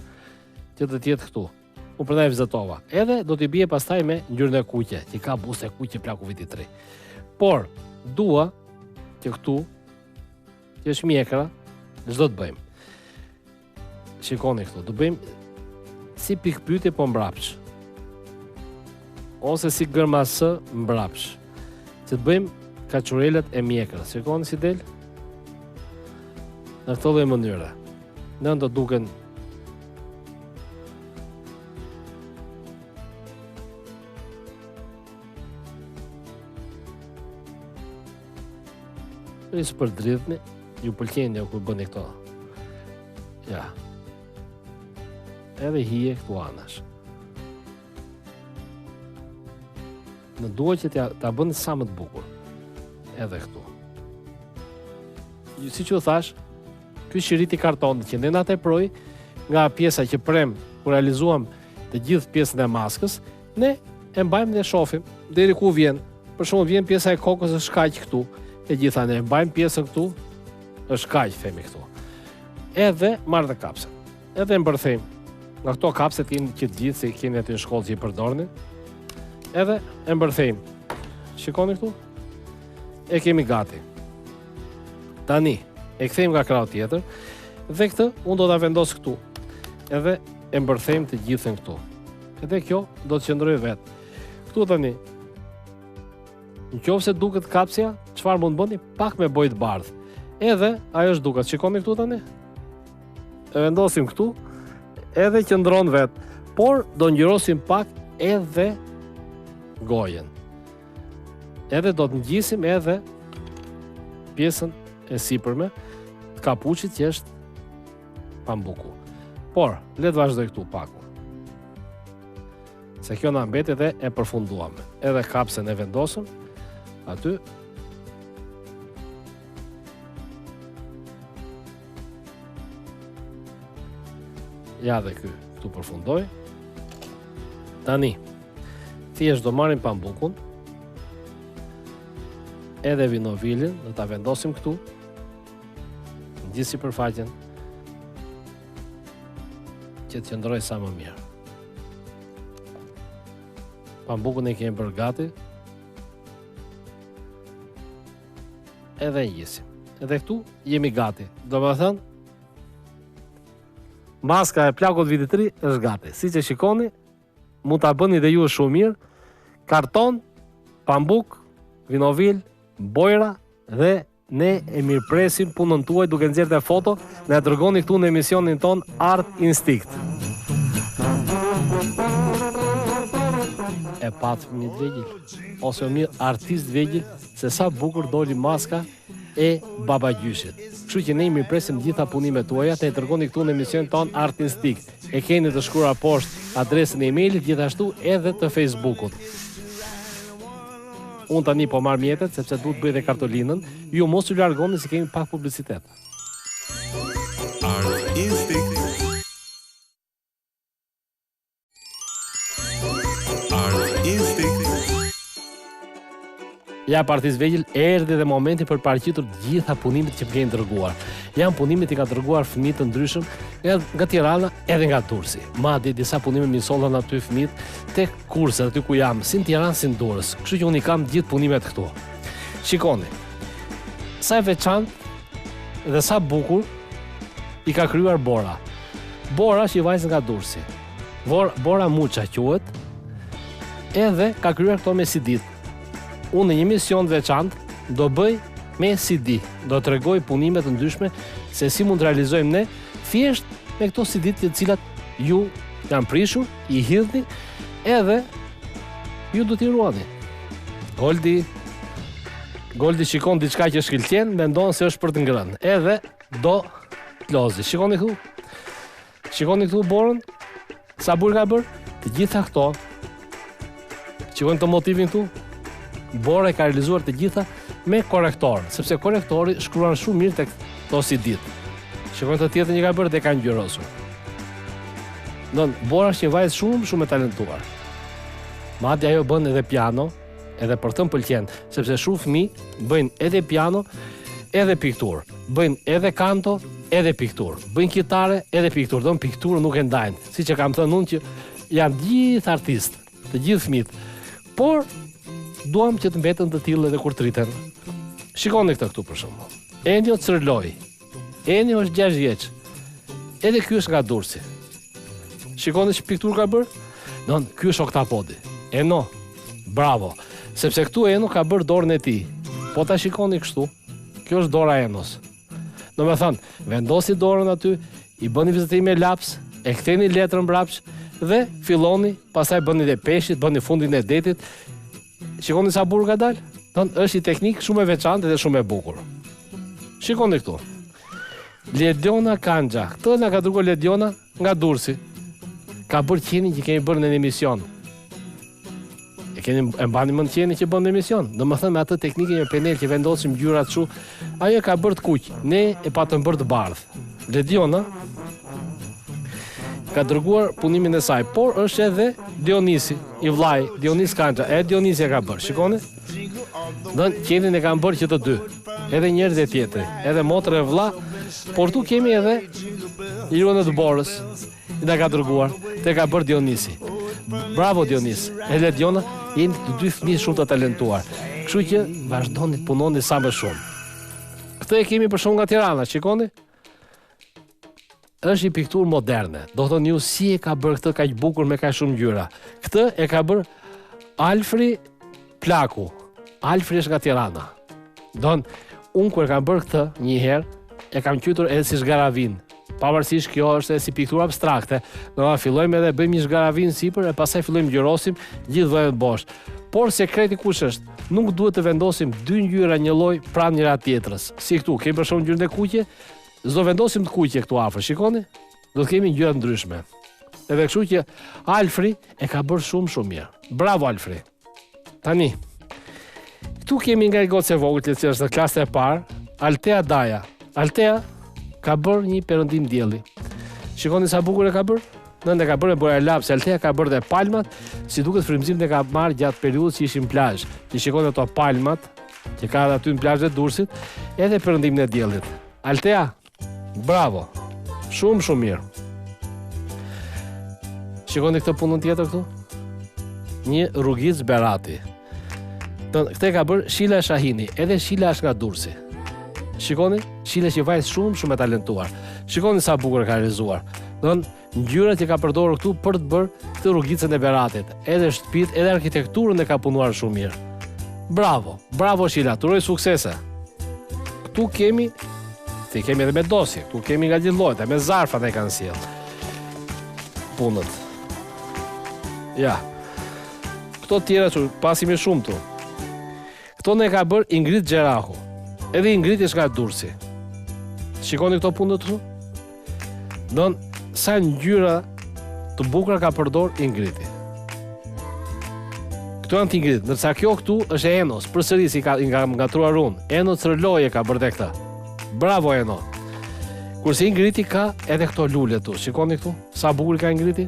që do të jetë këtu. Unë prandaj vizatova. Edhe do t'i bie pastaj me ngjyrën e kuqe, që ka buzë e kuqe plaku viti 3. Por dua që këtu që është mjekra, ç'do të bëjmë. Shikoni këtu, do bëjmë si pikpyetje po mbrapsh. Ose si gërmasë mbrapsh. Që të bëjmë kaçurelet e mjekrës. Shikoni si del? Në këtë lloj mënyre. Në do duken Risë për dridhni, ju pëlqen jo kur bëni këto. Ja. Edhe hije këtu anash. Në duhet që ta bëni sa më të bukur. Edhe këtu. Si që thash, ky shiriti kartonit që ne na teproi nga pjesa që prem kur realizuam të gjithë pjesën e maskës, ne e mbajmë dhe shohim deri ku vjen. Për shembull vjen pjesa e kokës është kaq këtu, e gjitha ne e mbajmë pjesën këtu, është kaq themi këtu. Edhe marr dhe kapsen. Edhe mbërthejmë. Nga këto kapset keni që të gjithë, se keni aty në shkollë që i përdorni. Edhe e mbërthejmë. Shikoni këtu? E kemi gati. Tani, e kthejmë nga krau tjetër, dhe këtë unë do ta vendos këtu. Edhe e mbërthejmë të gjithën këtu. Edhe kjo do të qëndrojë vetë. Këtu tani, nëse duket kapsja, çfarë mund bëni? Pak me bojë të bardhë. Edhe ajo është duket. Shikoni këtu tani? E vendosim këtu. Edhe qëndron vetë, por do ngjyrosim pak edhe gojen. Edhe do të ngjisim edhe pjesën e sipërme të kapuçit që është pambuku. Por, le të vazhdoj këtu paku. Se kjo na mbeti dhe e përfunduam. Edhe kapsen e vendosëm aty. Ja dhe këtu përfundoj. Tani, thjesht do marrim pambukun, edhe vinovilin, do ta vendosim këtu, në gjithë sipërfaqen, që të qëndroj sa më mirë. Pambukun e kemi bërë gati, edhe njësim. Edhe këtu jemi gati. Do më thënë, maska e plakut viti 3 është gati. Si që shikoni, mund ta bëni dhe ju shumë mirë. Karton, pambuk, vinovil, bojra dhe ne e mirëpresim punën tuaj duke nxjerrë foto, na e dërgoni këtu në emisionin ton Art Instinct. E pat fëmijë të vegjël, ose mirë artist vegjël, se sa bukur doli maska e babagjyshit. Kështu që ne i mirëpresim gjitha punimet tuaja, të e dërgoni këtu në emisionin ton Art Instinct. E keni të shkruar poshtë adresën e emailit, gjithashtu edhe të Facebookut. Unë tani po marr mjetet sepse duhet bëj dhe kartolinën. Ju mos u largoni se kemi pak publicitet. Art Instinct. Ja Artist Vegjël erdhi dhe momenti për paraqitur të gjitha punimet që kemi dërguar. Janë punimet që ka dërguar fëmijë të ndryshëm edhe nga Tirana edhe nga Durrësi. Madje disa punime më sollën aty fëmijët tek kurset aty ku jam, si në Tiranë si në Durrës. Kështu që unë i kam gjithë punimet këtu. Shikoni. Sa e veçantë dhe sa bukur i ka krijuar Bora. Bora është një vajzë nga Durrësi. Bora Muça quhet. Edhe ka krijuar këto me CD. Unë në një mision të veçantë do bëj me CD. Do të tregoj punime të ndryshme se si mund të realizojmë ne thjesht me këto CD të cilat ju janë prishur, i hidhni edhe ju do t'i ruani. Goldi shikon diçka që shkëlqen, mendon se është për të ngrënë. Edhe do t'lozi. Shikoni këtu Borën, sa burr ka bërë? Të gjitha këto. Shikoni të motivin këtu. Bora e ka realizuar të gjitha me korektor, sepse korektori shkruan shumë mirë tek to CD-t. Shikoni të tjetër që ka bërë dhe ka ngjyrosur. Bora është një vajzë shumë e talentuar. Madje ajo bën edhe piano, edhe për të pëlqen, sepse shumë fëmijë bëjnë edhe piano, edhe pikturë, bëjnë edhe kanto, edhe pikturë, bëjnë kitare, edhe pikturë. Pikturë nuk e ndajnë, siç e kam thënë unë që janë gjithë artistë, të gjithë fëmijët. Por duam që të mbeten të tillë edhe kur të rriten. Shikoni këtë këtu për shembull. Enio Cërloj. Enio është 6 vjeç. Edhe ky është nga Durrësi. Shikoni që pikturë ka bërë? Ky është oktapodi. Eno. Bravo. Sepse këtu Eno ka bërë dorën e tij. Po ta shikoni kështu. Kjo është dora e Enos. Vendosi dorën aty, i bëni vizitim me laps, e ktheni letrën mbrapsht dhe filloni, pastaj bëni dhe peshit, bëni fundin e detit. Shikoni sa burr ka dalë? Është një teknikë shumë e veçantë dhe shumë e bukur. Shikoni këtu. Lediona Kanxha. Këtë na ka dërguar Lediona nga Durrësi. Ka bërë qenin që kemi bërë në emision. E mbani mend qenin që bën në emision. Domethënë me atë teknikën e penel që vendosim ngjyrat kështu, ajo ka bërë të kuq. Ne e patëm bërë të bardhë. Lediona ka dërguar punimin e saj, por është edhe Dionisi, i vllai, Dionis Kanxha, Dionisi e ka bërë. Shikoni? Qenin e kanë bërë që të dy. Edhe njerëz e tjetri, edhe motrë e vlla, por tu kemi edhe Iruan e Borës, i na ka dërguar, te ka bërë Dionisi. Bravo Dionis. Edhe Diona, jeni të dy fëmijë shumë të talentuar. Kështu që vazhdoni të punoni sa më shumë. Këtë e kemi për shkak nga Tirana, shikoni? Është një pikturë moderne. Do thonë ju si e ka bërë këtë kaq bukur me kaq shumë ngjyra. Këtë e ka bërë Alfri Plaku. Alfri është nga Tirana. Unë kur kam bërë këtë një herë, e kam quajtur edhe si zgaravin. Pavarësisht kjo është si pikturë abstrakte. Fillojmë edhe bëjmë një zgaravin sipër e pastaj fillojmë ngjyrosim gjithë vëhet bosh. Por sekreti kush është? Nuk duhet të vendosim dy ngjyra një lloj pranë njëra tjetrës. Si këtu, kemi për shembull ngjyrën e kuqe, s'do vendosim të kuqe këtu afër, shikoni? Do të kemi ngjyra ndryshme. Edhe kështu që Alfri e ka bërë shumë mirë. Bravo Alfri. Tani, këtu kemi nga i gocë e vogël që është në klasën e parë, Altea Daja. Altea ka bërë një perëndim dielli. Shikoni sa bukur e ka bërë? Nënde ka bërë boja laps, Altea ka bërë dhe palmat, si duket frymëzim e ka marrë gjatë periudhës që ishin plazh. Ti shikoni ato palmat që ka aty në plazhet e Durrësit, edhe perëndimin e diellit. Altea, bravo. Shumë mirë. Shikoni këtë punën tjetër këtu? Një rrugic Berati. Këtë ka bërë Shila Shahini, edhe Shila është nga Durrësi. Shikoni, Shila që vajzë shumë e talentuar. Shikoni sa bukur ka realizuar. Ngjyrat që ka përdorur këtu për të bërë këtë rrugicën e Beratit, edhe shtëpitë, edhe arkitekturën e ka punuar shumë mirë. Bravo, bravo Shila, të uroj suksese. Këtu kemi edhe me dosje, këtu kemi nga gjithë llojet, me zarfa ne kanë sjell. Punët. Ja. Këto tjera që pasim e shumë tu. Këto ne ka bërë Ingrid Gjerahu. Edhe Ingrid është nga Durrësi. Shikoni këto punët tu? Sa ngjyra të bukura ka përdor Ingridi. Këto janë të Ingrid, ndërsa kjo këtu është e Enos, përsëris i ka ngatruar unë. Eno Cërloje ka bërë këtë. Bravo Eno. Kurse Ingridi ka edhe këto lule tu. Shikoni këtu, sa bukur ka Ingridi?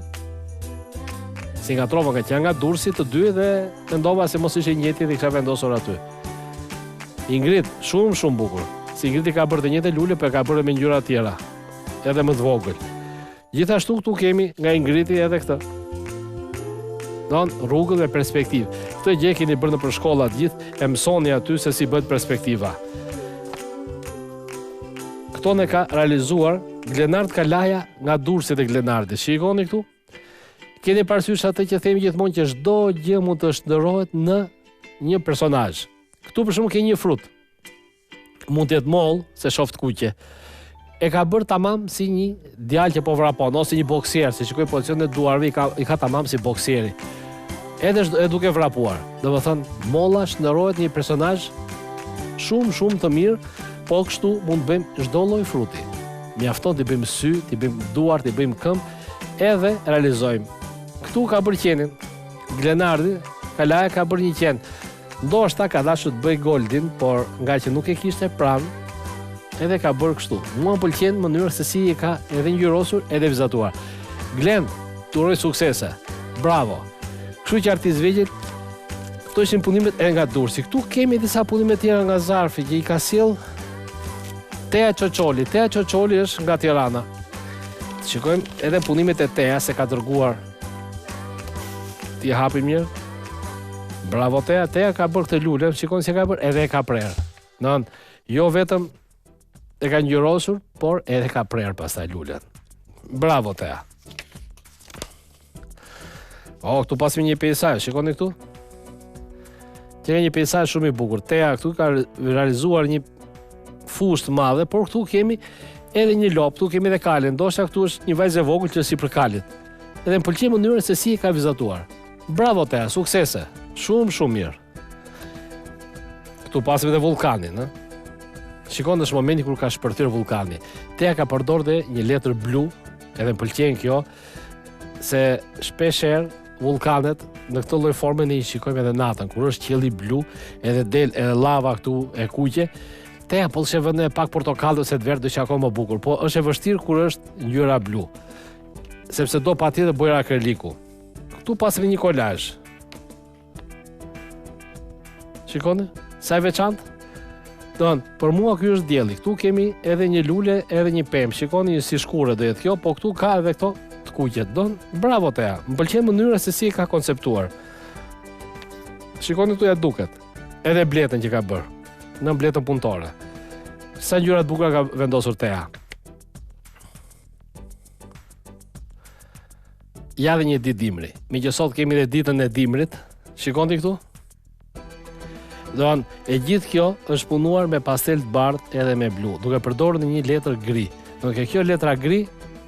Si nga trova nga që nga Durrësi të dy dhe mendova se mos ishte i njëjti dhe kisha vendosur aty. Ingrid, shumë bukur. Si Ingrid i ka bërë të njëjtë lule, por ka bërë me ngjyra të tjera, edhe më të vogël. Gjithashtu këtu kemi nga Ingridi edhe këtë. Don rrugën me perspektivë. Këtë gjë keni bërë në shkolla të gjithë, e mësoni aty se si bëhet perspektiva. Këto ne ka realizuar Glenard Kalaja nga Durrësi dhe Glenardi. Shikoni këtu? Keni parasysh atë që themi gjithmonë që çdo gjë mund të shndërrohet në një personazh. Këtu për shembull ke një frut. Mund të jetë moll, se shoft kuqe. E ka bërë tamam si një djalë që po vrapon, ose një boksier, se shikoj pozicionin e duarve i ka tamam si boksieri. Edhe duke vrapuar. Domethënë, molla shndërrohet në një personazh shumë të mirë, po kështu mund të bëjmë çdo lloj fruti. Mjafton të bëjmë sy, të bëjmë duar, të bëjmë këmbë, edhe realizojmë. Këtu ka bërë qenin. Glenardi Kalaja ka bërë një qen. Ndoshta ka dashur të bëj goldin, por nga që nuk e kishte pranë, edhe ka bërë kështu. Mua më pëlqen mënyra se si e ka edhe ngjyrosur, edhe vizatuar. Glen, të uroj suksese. Bravo. Kështu që artist vegjël, këto ishin punimet e nga Durrësi. Këtu kemi disa punime tjera nga Zarfi që i ka sjell Tea Çoçoli. Tea Çoçoli është nga Tirana. Shikojmë edhe punimet e Tea se ka dërguar. Ti hapi mirë. Bravo Tea. Tea ka bërë këtë lule, shikojmë se ka bërë edhe e ka prerë. Nën, jo vetëm e ka ngjyrosur, por edhe ka prerë pastaj lulen. Bravo Tea. Këtu pasim një peisazh, shikoni këtu? Që një peisazh shumë i bukur. Tea këtu ka realizuar një fushë të madhe, por këtu kemi edhe një lop, këtu kemi edhe kalin. Ndoshta këtu është një vajzë e vogël që si për kalit. Edhe më pëlqen mënyra se si e ka vizatuar. Bravo Tea, suksese. Shumë mirë. Këtu pasim edhe vulkanin, ë? Shikoni në momenti kur ka shpërthyer vulkani. Tea ka përdorur dhe një letër blu, edhe më pëlqen kjo, se shpeshherë vulkanet në këtë lloj forme ne i shikojmë edhe natën, kur është qielli blu, edhe del edhe lava këtu e kuqe. Tea po se vënë pak portokallë ose të verdhë, do që akoma më bukur, po është e vështirë kur është ngjyra blu. Sepse do patjetër bëjë akriliku. Këtu pasim një kolazh. Shikoni, sa e veçantë? Për mua ky është dielli. Këtu kemi edhe një lule, edhe një pemë. Shikoni si shkure do jetë kjo, po këtu ka edhe këto të kuqet. Bravo Tea. Më pëlqen mënyra se si e ka konceptuar. Shikoni këtu ja duket. Edhe bletën që ka bërë. Në bletën punëtore. Sa ngjyra të bukura ka vendosur Tea. Ja dhe një ditë dimri. Megjithësot kemi edhe ditën e dimrit. Shikoni këtu? E gjithë kjo është punuar me pastel të bardhë edhe me blu, duke përdorur një letër gri. Duke kjo letra gri,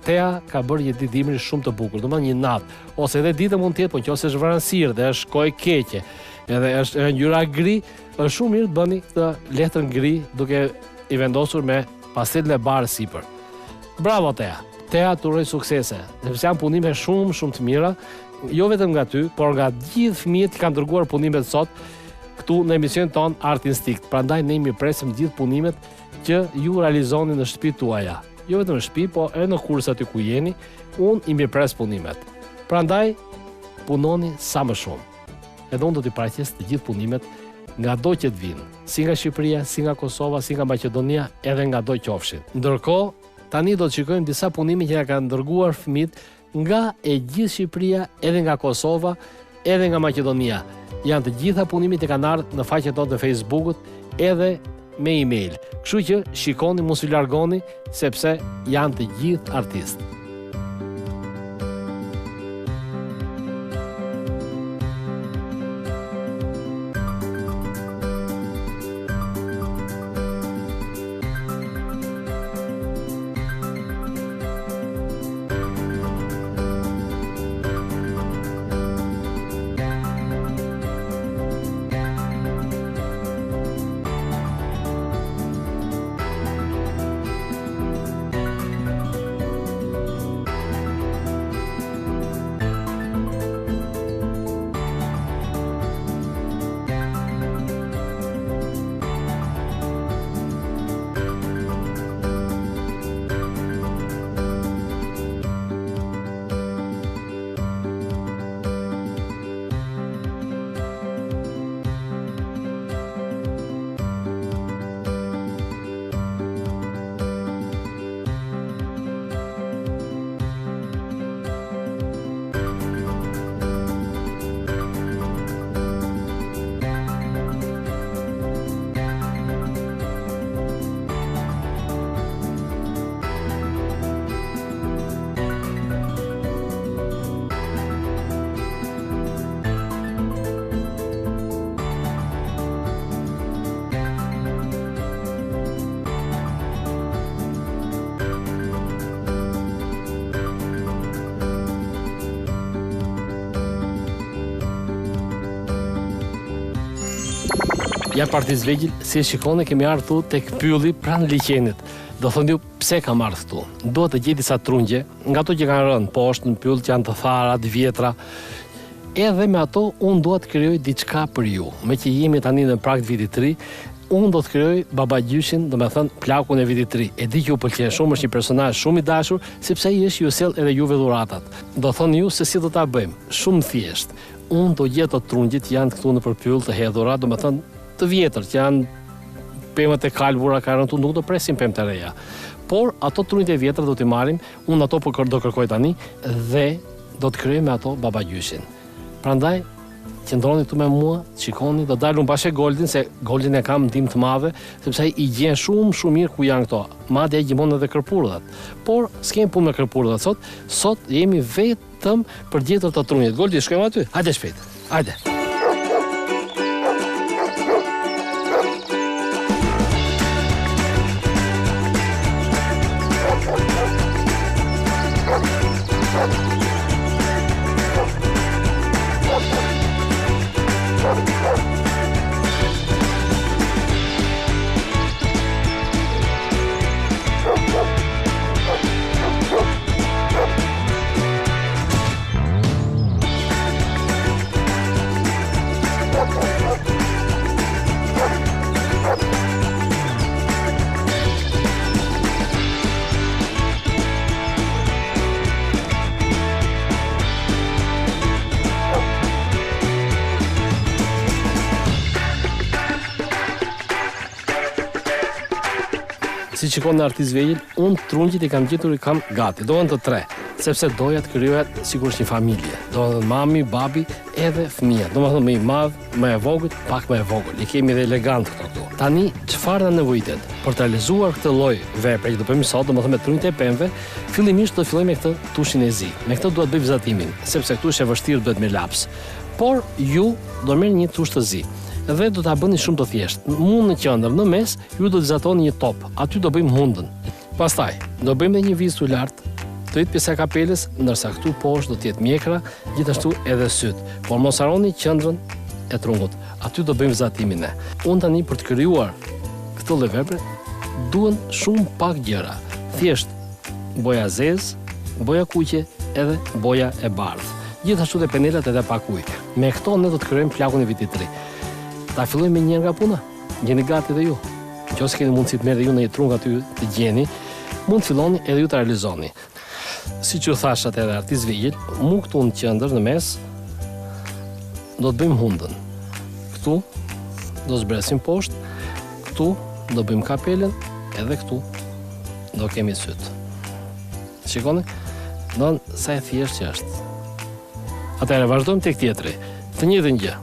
Tea ka bërë një ditë dimri shumë të bukur, domethënë një natë, ose edhe ditë mund të jetë, por nëse është vranësirë dhe është kohë keqe, edhe është ngjyra gri, është shumë mirë të bëni këtë letër gri duke i vendosur me pastelën e bardhë sipër. Bravo Tea. Tea të uroj suksese, sepse janë punime shumë të mira, jo vetëm nga ty, por nga gjithë fëmijët që kanë dërguar punimet sot këtu në emisionin ton Art Instinct. Prandaj ne i presim gjithë punimet që ju realizoni në shtëpitë tuaja. Jo vetëm në shtëpi, po edhe në kurse aty ku jeni, unë i mirëpres punimet. Prandaj punoni sa më shumë. Edhe unë do t'i paraqes të gjithë punimet nga do që të vinë, si nga Shqipëria, si nga Kosova, si nga Maqedonia, edhe nga do qofshin. Ndërkohë, tani do të shikojmë disa punime që na kanë dërguar fëmijët nga e gjithë Shqipëria, edhe nga Kosova, edhe nga Maqedonia. Janë të gjitha punimet që kanë ardhur në faqen tonë të Facebookut edhe me email. Kështu që shikoni, mos u largoni sepse janë të gjithë artistë. Ja partiz vegjël, si e shikoni kemi ardhur tek pylli pranë liqenit. Do thonë ju pse kam ardhur këtu. Duhet të gjej disa trungje, nga ato që kanë rënë poshtë në pyll, që janë të thara, të vjetra. Edhe me ato unë do të krijoj diçka për ju. Me që jemi tani në prag të vitit të ri, unë do të krijoj babagjyshin, do me thënë plakun e vitit të ri. E di që ju pëlqen shumë, është një personazh shumë i dashur, sepse ai është ju sjell edhe juve dhuratat. Do thonë ju se si do ta bëjmë. Shumë thjesht. Unë do gjet ato trungjit që janë këtu në përpyll të hedhura, do me thënë të vjetër, që janë pemët e kalbura, ka rënë tu, nuk do presim pemë të reja. Por ato trunjt e vjetra do t'i marrim, unë ato do kërkoj tani dhe do të krijoj me ato babagjyshin. Prandaj qëndroni këtu me mua, shikoni, do dalun bashkë Goldin, se Goldin e kam ndihmë të madhe, sepse ai i gjen shumë mirë ku janë këto. Madje ai gjimon edhe kërpurdat. Por s'kem punë me kërpurdat sot. Sot jemi vetëm për gjetur të trunjit. Goldi, shkojmë aty. Hajde shpejt. Hajde. Si shikon në artist vegjël, unë trungjit i kam gjetur i kam gati, dohen të 3, sepse doja të krijoja sikur është një familje. Dohen mami, babi, edhe fëmia. Domethënë më i madh, më e vogël, pak më e vogël. I kemi edhe elegant këtu. Tani çfarë na nevojitet? Për të realizuar këtë lloj vepre që do bëjmë sot, domethënë me trunjt e pemëve, fillimisht do të fillojmë me këtë tushin e zi. Me këtë duhet bëj vizatimin, sepse këtu është e vështirë, duhet me laps. Por ju do merrni një tush të zi. Dhe do ta bëni shumë të thjeshtë. Mund në qendër, në mes, ju do të vizatoni një top. Aty do bëjmë hundën. Pastaj, do bëjmë një vizë të lartë, të jetë pjesa e kapelës, ndërsa këtu poshtë do të jetë mjekra, gjithashtu edhe syt. Por mos harroni qendrën e trungut. Aty do bëjmë vizatimin ne. Unë tani për të krijuar këtë lloj vepre, duhen shumë pak gjëra. Thjesht boja zezë, boja kuqe edhe boja e bardhë. Gjithashtu dhe penelat edhe pak ujë. Me këto ne do të krijojmë plakun e vitit të ri. Ta fillojmë me një nga puna. Gjeni gati dhe ju. Nëse keni mundësi të merrni ju në një trung aty të gjeni, mund të filloni edhe ju të realizoni. Siç ju thash atë edhe artist vegjël, mu këtu në qendër në mes do të bëjmë hundën. Këtu do zbresim poshtë, këtu do bëjmë kapelen, edhe këtu do kemi syt. Shikoni? Don sa e thjeshtë që është. Atëherë vazhdojmë tek tjetri. Të njëjtën gjë.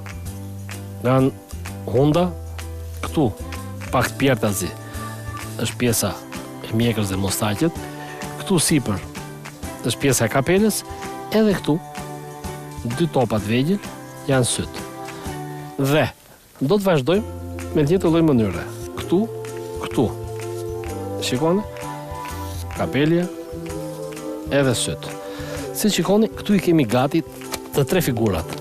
Gan hunda këtu pak të pjertazi është pjesa e mjekrës dhe mostaqet, këtu sipër është pjesa e kapelës, edhe këtu 2 topat vegjël janë syt. Dhe do të vazhdojmë me të njëjtën lloj mënyre. Këtu. Shikoni? Kapelja edhe syt. Si shikoni, këtu i kemi gati të 3 figurat.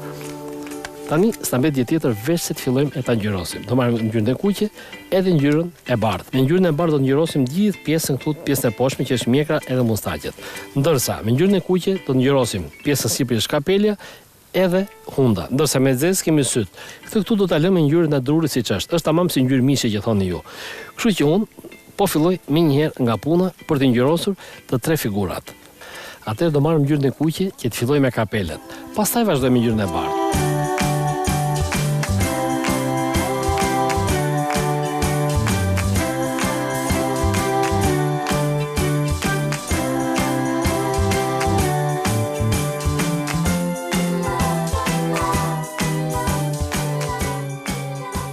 Tani s'na mbet gjë tjetër veç se të fillojmë e ta ngjyrosim. Do marrim ngjyrën e kuqe edhe ngjyrën e bardhë. Me ngjyrën e bardhë do të ngjyrosim gjithë pjesën këtu, pjesën e poshtme që është mjekra edhe mustaqet. Ndërsa me ngjyrën e kuqe do të ngjyrosim pjesën sipër e shkapelja edhe hunda. Ndërsa me zezë kemi syt. Këtu do ta lëmë ngjyrën e drurit siç është. Është tamam si ngjyrë mishe që thoni ju. Kështu që unë po filloj me një herë nga puna për të ngjyrosur të 3 figurat. Atëherë do marrim ngjyrën e kuqe që të filloj me kapelet. Pastaj vazhdojmë me ngjyrën e bardhë.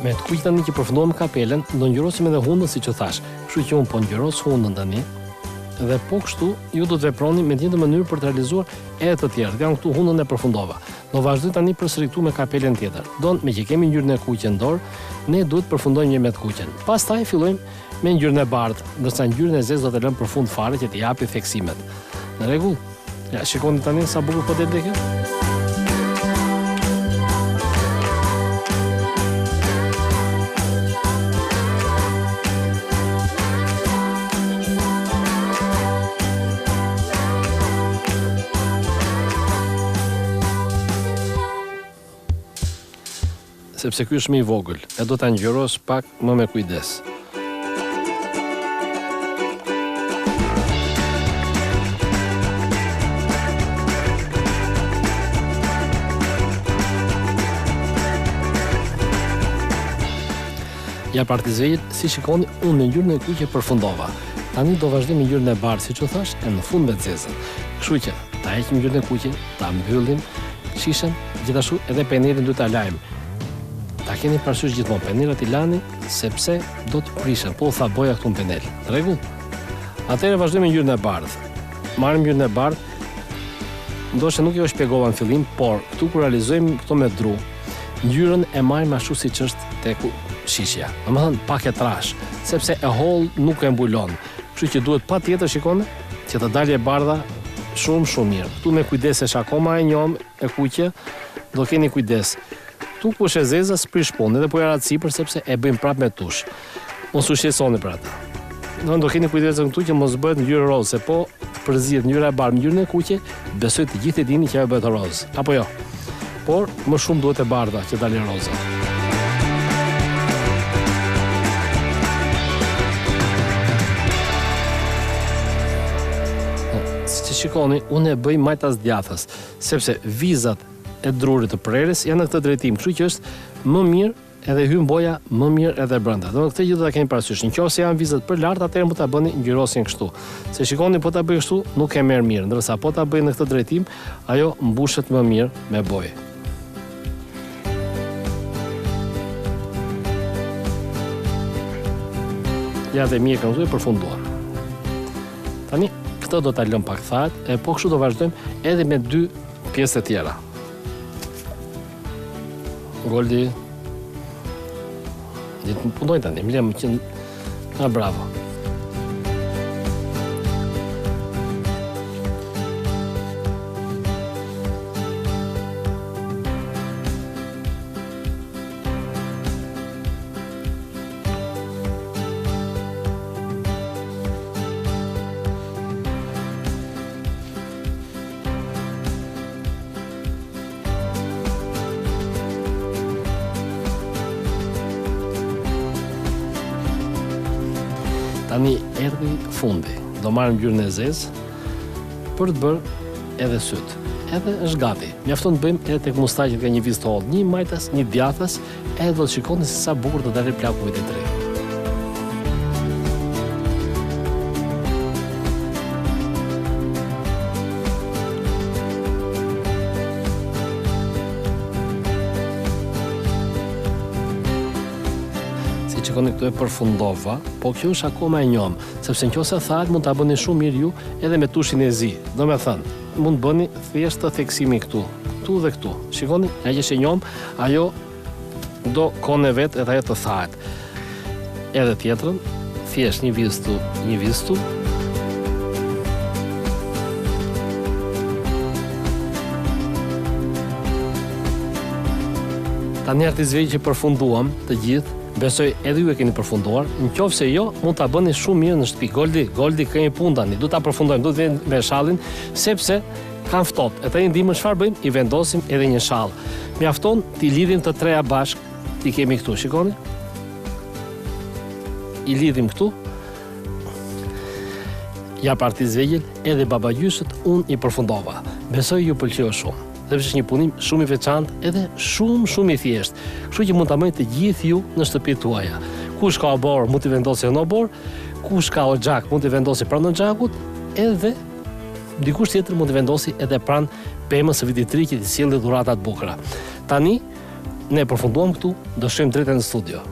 Me të kuq tani që përfundojmë kapelen, do ngjyrosim edhe hundën siç u thash. Kështu që unë po ngjyros hundën tani. Dhe po kështu ju do të veproni me një mënyrë për të realizuar edhe të tjerë. Jam këtu hundën e përfundova. Do vazhdoj tani përsëri këtu me kapelen tjetër. Me që kemi ngjyrën e kuqe në dorë, ne duhet të përfundojmë një me të kuqen. Pastaj fillojmë me ngjyrën e bardhë, ndërsa ngjyrën e zezë do të lëmë përfund fare që të japi theksimet. Në rregull? Ja, shikoni tani sa bukur po del kjo. sepse ky është më i vogël, e do ta ngjyros pak më me kujdes. Ja partizvejit, si shikoni, unë me ngjyrën e kuqe përfundova. Tani do vazhdoj me ngjyrën e bardhë, siç u thash, e në fund me zezën. Kështu që ta heqim ngjyrën e kuqe, ta mbyllim shishen, gjithashtu edhe penelin duhet ta lajm. Ta keni parasysh gjithmonë penelat i lani sepse do të prishen, po u tha boja këtu në penel. Rregull? Atëherë vazhdojmë me ngjyrën e bardhë. Marrim ngjyrën e bardhë. Ndoshta nuk jo shpjegova në fillim, por këtu kur realizojmë këto me dru, ngjyrën e marrim ashtu siç është tek shishja. Domethënë pak e trash, sepse e holl nuk e mbulon. Kështu që duhet patjetër shikoni që të dalë e bardha shumë mirë. Ktu me kujdes është akoma e njom e kuqe, do keni kujdes. Ktu ku është e zeza s'prish punë, edhe po era sipër sepse e bëjmë prapë me tush. Mos u shqetësoni për ata. Do keni kujdes këtu që mos bëhet ngjyrë roz, se po përzihet ngjyra e bardhë me ngjyrën e kuqe, besoj të gjithë e dini që ajo bëhet roz, apo jo. Por më shumë duhet e bardha që dalë roza. Shikoni, unë e bëj majtas djathës, sepse vizat e drurit të prerjes janë në këtë drejtim, kështu që është më mirë edhe hyn boja më mirë edhe brenda. Domethënë këtë gjë do ta keni parasysh. Nëse janë vizat për lart, atëherë mund ta bëni ngjyrosin kështu. Se shikoni, po ta bëj kështu, nuk e merr mirë, ndërsa po ta bëj në këtë drejtim, ajo mbushet më mirë me bojë. Ja dhe mjekën këtu e përfunduar. Tani këtë do ta lëm pak thatë, e po kështu do vazhdojmë edhe me dy pjesë të tjera. Goldi ditë punoj tani, më lem që bravo. Tani erdhi fundi. Do marrim ngjyrën e zezë për të bërë edhe syt. Edhe është gati. Mjafton të bëjmë edhe tek mustaqet nga një vizë të hollë, një majtas, një djathës, edhe do të shikoni se sa bukur do dalë plaku i tre. Shikoni këtu e përfundova, po kjo është akoma e njom, sepse nëse thahet mund ta bëni shumë mirë ju edhe me tushin e zi. Domethënë, mund bëni thjesht të theksimi këtu dhe këtu. Shikoni, ajo që e njom, ajo do kohën e vet edhe ajo të thahet. Edhe tjetrën, thjesht një vizë tu. Tani artizvej që përfunduam të gjithë. Besoj edhe ju e keni përfunduar. Nëse jo, mund ta bëni shumë mirë në shtëpi. Goldi kemi punë tani. Do ta përfundojmë, do të vjen me shallin, sepse kanë ftohtë. E tani ndihmë çfarë bëjmë? I vendosim edhe një shall. Mjafton t'i lidhim të treja bashk. Ti kemi këtu, shikoni. I lidhim këtu. Ja partizvejën edhe babagjyshët unë i përfundova. Besoj ju pëlqeu shumë. Sepse është një punim shumë i veçantë edhe shumë i thjeshtë. Kështu që mund ta bëni të gjithë ju në shtëpitë tuaja. Kush ka obor mund t'i vendosë në obor, kush ka oxhak mund t'i vendosë pranë oxhakut, edhe dikush tjetër mund t'i vendosë edhe pranë pemës së vitit të ri që t'i sjellë dhurata të bukura. Tani ne përfunduam këtu, do shkojmë drejt në studio.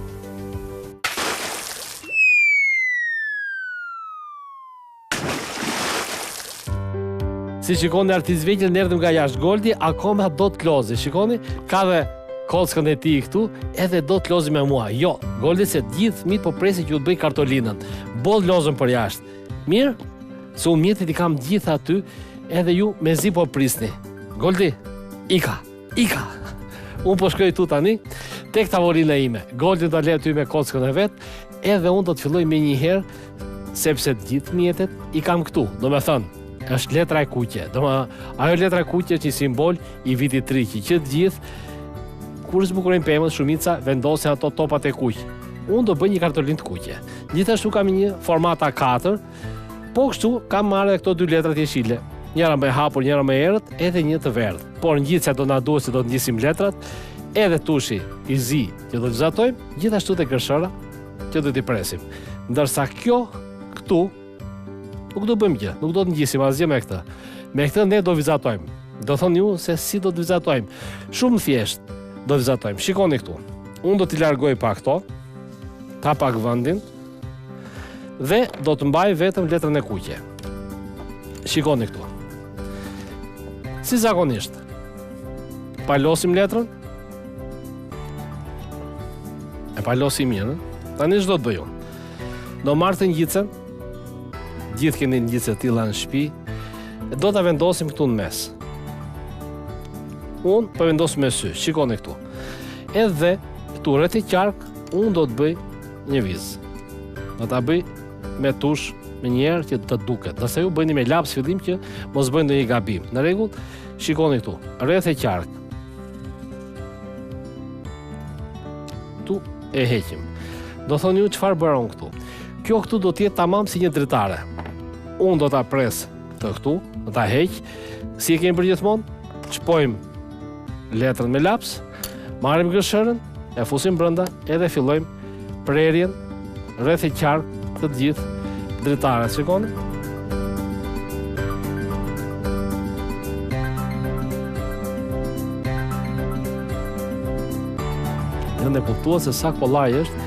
Si shikoni artizvejtën erdhëm nga jashtë Goldi, akoma do të lozi. Shikoni, ka dhe kockën e tij këtu, edhe do të lozi me mua. Jo, Goldi se gjithë fëmijët po presin që ju të bëj kartolinën. Boll lozën për jashtë. Mirë? Se unë mjetit i kam gjithë aty, edhe ju me zi po prisni. Goldi, ika. Unë po shkoj tu tani, tek tavolina ime. Goldi do le aty me kockën e vet, edhe unë do të filloj me një herë, sepse të gjithë mjetet i kam këtu. Do me thënë, është letra e kuqe. Ajo letra e kuqe është një simbol i vitit të ri, që të gjithë kur zbukurojnë pemët, shumica vendosin ato topat e kuq. Unë do bëj një kartolinë të kuqe. Gjithashtu kam një format A4, po kështu kam marrë këto 2 letrat jeshile. Njëra më e hapur, njëra më e errët, edhe një të verdhë. Por ngjitja do na duhet se do të ngjisim letrat, edhe tushi i zi që do të vizatojmë, gjithashtu te gërshëra që do t'i presim. Ndërsa kjo këtu nuk do bëjmë gjë, nuk do të ngjisim asgjë me këtë. Me këtë ne do vizatojmë. Do thoni ju se si do të vizatojmë. Shumë thjesht do vizatojmë. Shikoni këtu. Unë do t'i largoj pak këto, ta pak vendin dhe do të mbaj vetëm letrën e kuqe. Shikoni këtu. Si zakonisht. Palosim letrën. E palosim mirë. Tani ç'do të bëj unë? Do marr të ngjitsen. Gjithë keni ngjitse të tilla në shtëpi. Do ta vendosim këtu në mes. Unë po vendos me sy. Shikoni këtu. Edhe këtu rreth i qark unë do të bëj një vizë. Do ta bëj me tush me njerë që të duket. Nëse ju bëni me laps fillim që mos bëjnë ndonjë gabim. Në rregull, shikoni këtu, rreth e qark. Tu e heqim. Do thoni ju çfarë bëra unë këtu. Kjo këtu do të jetë tamam si një dritare. Unë do ta pres këtë këtu, do ta heq. Si e kemi për gjithmonë? Çpojmë letrën me laps, marrim gërshërën, e fusim brenda, edhe fillojmë prerjen rreth e qark të gjithë dritare, shikoni? Në kuptuat se sa kollaj është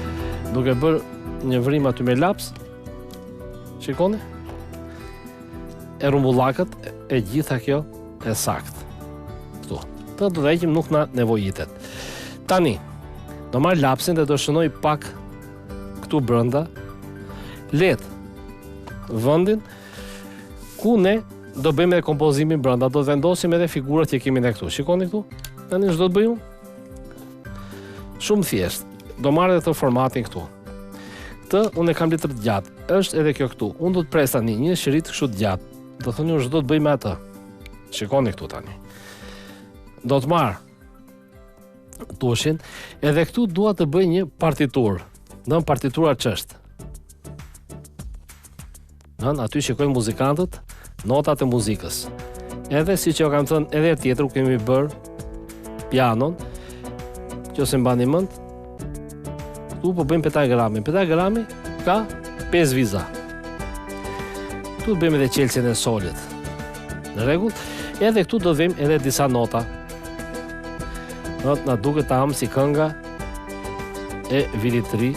duke bërë një vrim aty me laps. Shikoni? E rumbullakët e gjitha kjo e sakt. Këtu. Të do të heqim, nuk na nevojitet. Tani, do marr lapsin dhe do shënoj pak këtu brenda. Let vendin ku ne do bëjmë edhe kompozimin brenda, do të vendosim edhe figurat që kemi ne këtu. Shikoni këtu? Tani ç'do të bëj unë? Shumë thjesht. Do marr edhe të formatin këtu. Këtë unë e kam letër të gjatë. Është edhe kjo këtu. Unë do të pres tani një shërit kështu të gjatë. Do thoni unë ç'do të bëj me atë. Shikoni këtu tani. Do të marr tushin, edhe këtu dua të bëj një partiturë. Nën partitura ç'është? Aty shikojnë muzikantët, notat e muzikës. Edhe si që kam thënë, edhe tjetër kemi bërë pianon, që se mbani mend, këtu po bëjmë pentagramin. Pentagrami ka 5 viza. Këtu bëjmë edhe qelçen e solit. Në rregull, edhe këtu do vëmë edhe disa nota. Na duket tam si kënga e Vitit të Ri.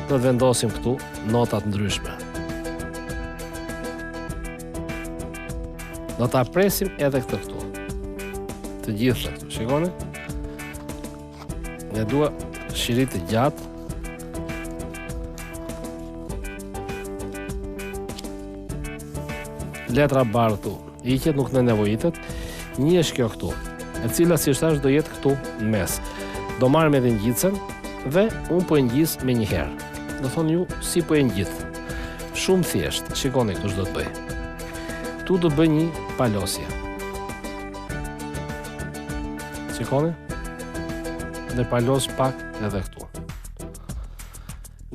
Do të vendosim këtu notat ndryshme. Do ta presim edhe këtë këtu. Të gjitha këtu, shikoni? Ne dua shirit të gjatë. Letra bardhë këtu. Iqet, nuk në nevojitet. Një është kjo këtu, e cila si është do jetë këtu në mes. Do marrim edhe ngjitsen dhe unë po e ngjis me një herë. Do thonë ju si po e ngjit. Shumë thjesht. Shikoni këtu ç'do të bëj. Këtu do bëj një palosje. Shikoni? Dhe palos pak edhe këtu.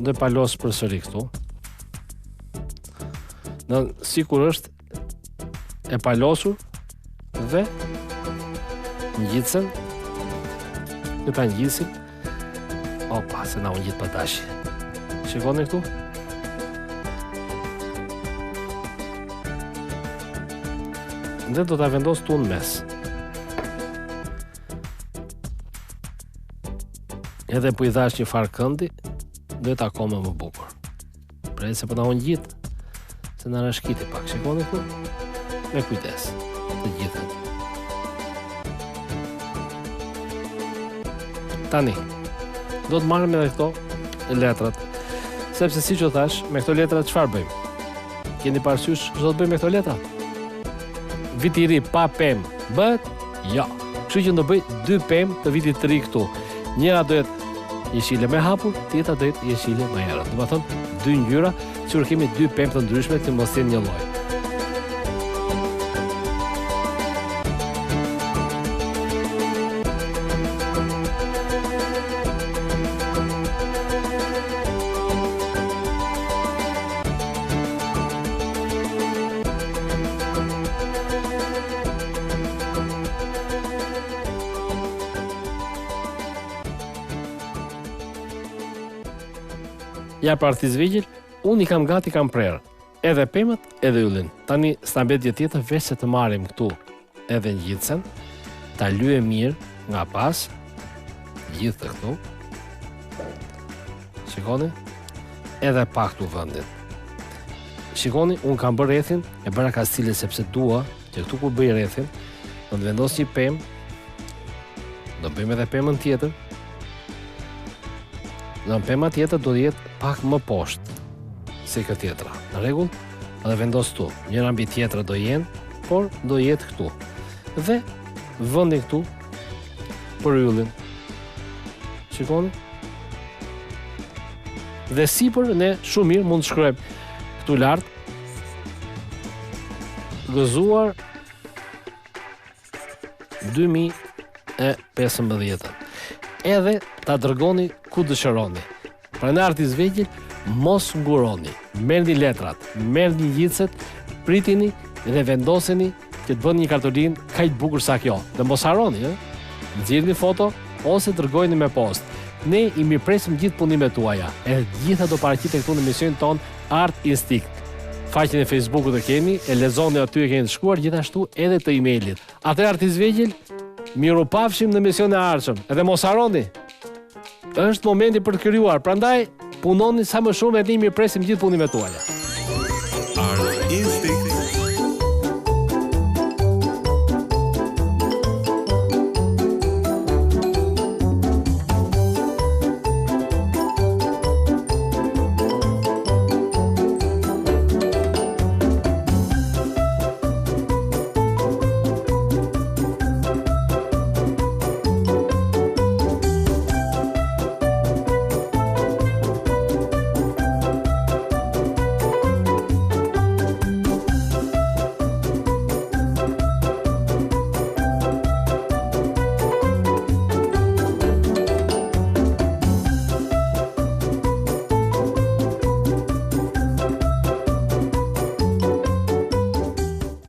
Dhe palos përsëri këtu. Në sikur është e palosur dhe ngjitsen. Këta ngjisim. Opa, se na u ngjit pa dashi. Shikoni këtu? Dhe do ta vendos tu në mes. Edhe po i dhash një farë këndi, do të akoma më bukur. Prej se po na unë gjitë, se na rashkiti pak. Shikoni këtu? Me kujdes. Të gjithë. Tani, do të marrim edhe këto letrat. Sepse si që thash, me këto letrat çfarë bëjmë? Keni parasysh ç'do të bëjmë me këto letra? Viti i ri pa pemë bëhet? Jo. Kështu që do bëj 2 pemë të vitit të ri këtu. Njëra do jetë jeshile me hapur, tjetra do jetë jeshile me errët. Do të thonë 2 ngjyra, që kemi 2 pemë të ndryshme që mos jenë një lloj. Ja për artist vegjël, unë i kam gati kam prerë. Edhe pemët, edhe yllin. Tani s'na mbet gjë tjetër veç se të marrim këtu edhe ngjitsen, ta lyejmë mirë nga pas, gjithë të këtu. Shikoni? Edhe pak këtu vendin. Shikoni, unë kam bërë rrethin, e bëra kastile sepse dua që këtu ku bëj rrethin, do të vendos një pemë, do bëjmë edhe pemën tjetër. Në pema tjetër do jetë pak më poshtë se këtë tjetra. Në rregull? Dhe vendos këtu. Njëra mbi tjetra do jenë, por do jetë këtu. Dhe vendin këtu për yllin. Shikoni? Dhe sipër ne shumë mirë mund të shkruajmë këtu lart gëzuar 2015. Edhe ta dërgoni ku dëshironi. Pra në artist vegjël, mos nguroni. Merrni letrat, merrni ngjitset, pritini dhe vendoseni që të bëni një kartolinë kaq bukur sa kjo. Dhe mos harroni, nxjerrni foto ose dërgojeni me postë. Ne i mirpresim gjithë punimet tuaja. E gjitha do paraqiten këtu në emisionin ton Art Instinct. Faqen e Facebookut e keni, e lexoni aty e keni të shkruar, gjithashtu edhe të emailit. Atë artist vegjël, mirupafshim në emisionin e ardhshëm. Edhe mos harroni. Është momenti për të krijuar, prandaj punoni sa më shumë dhe ne mirpresim gjithë punimet tuaja.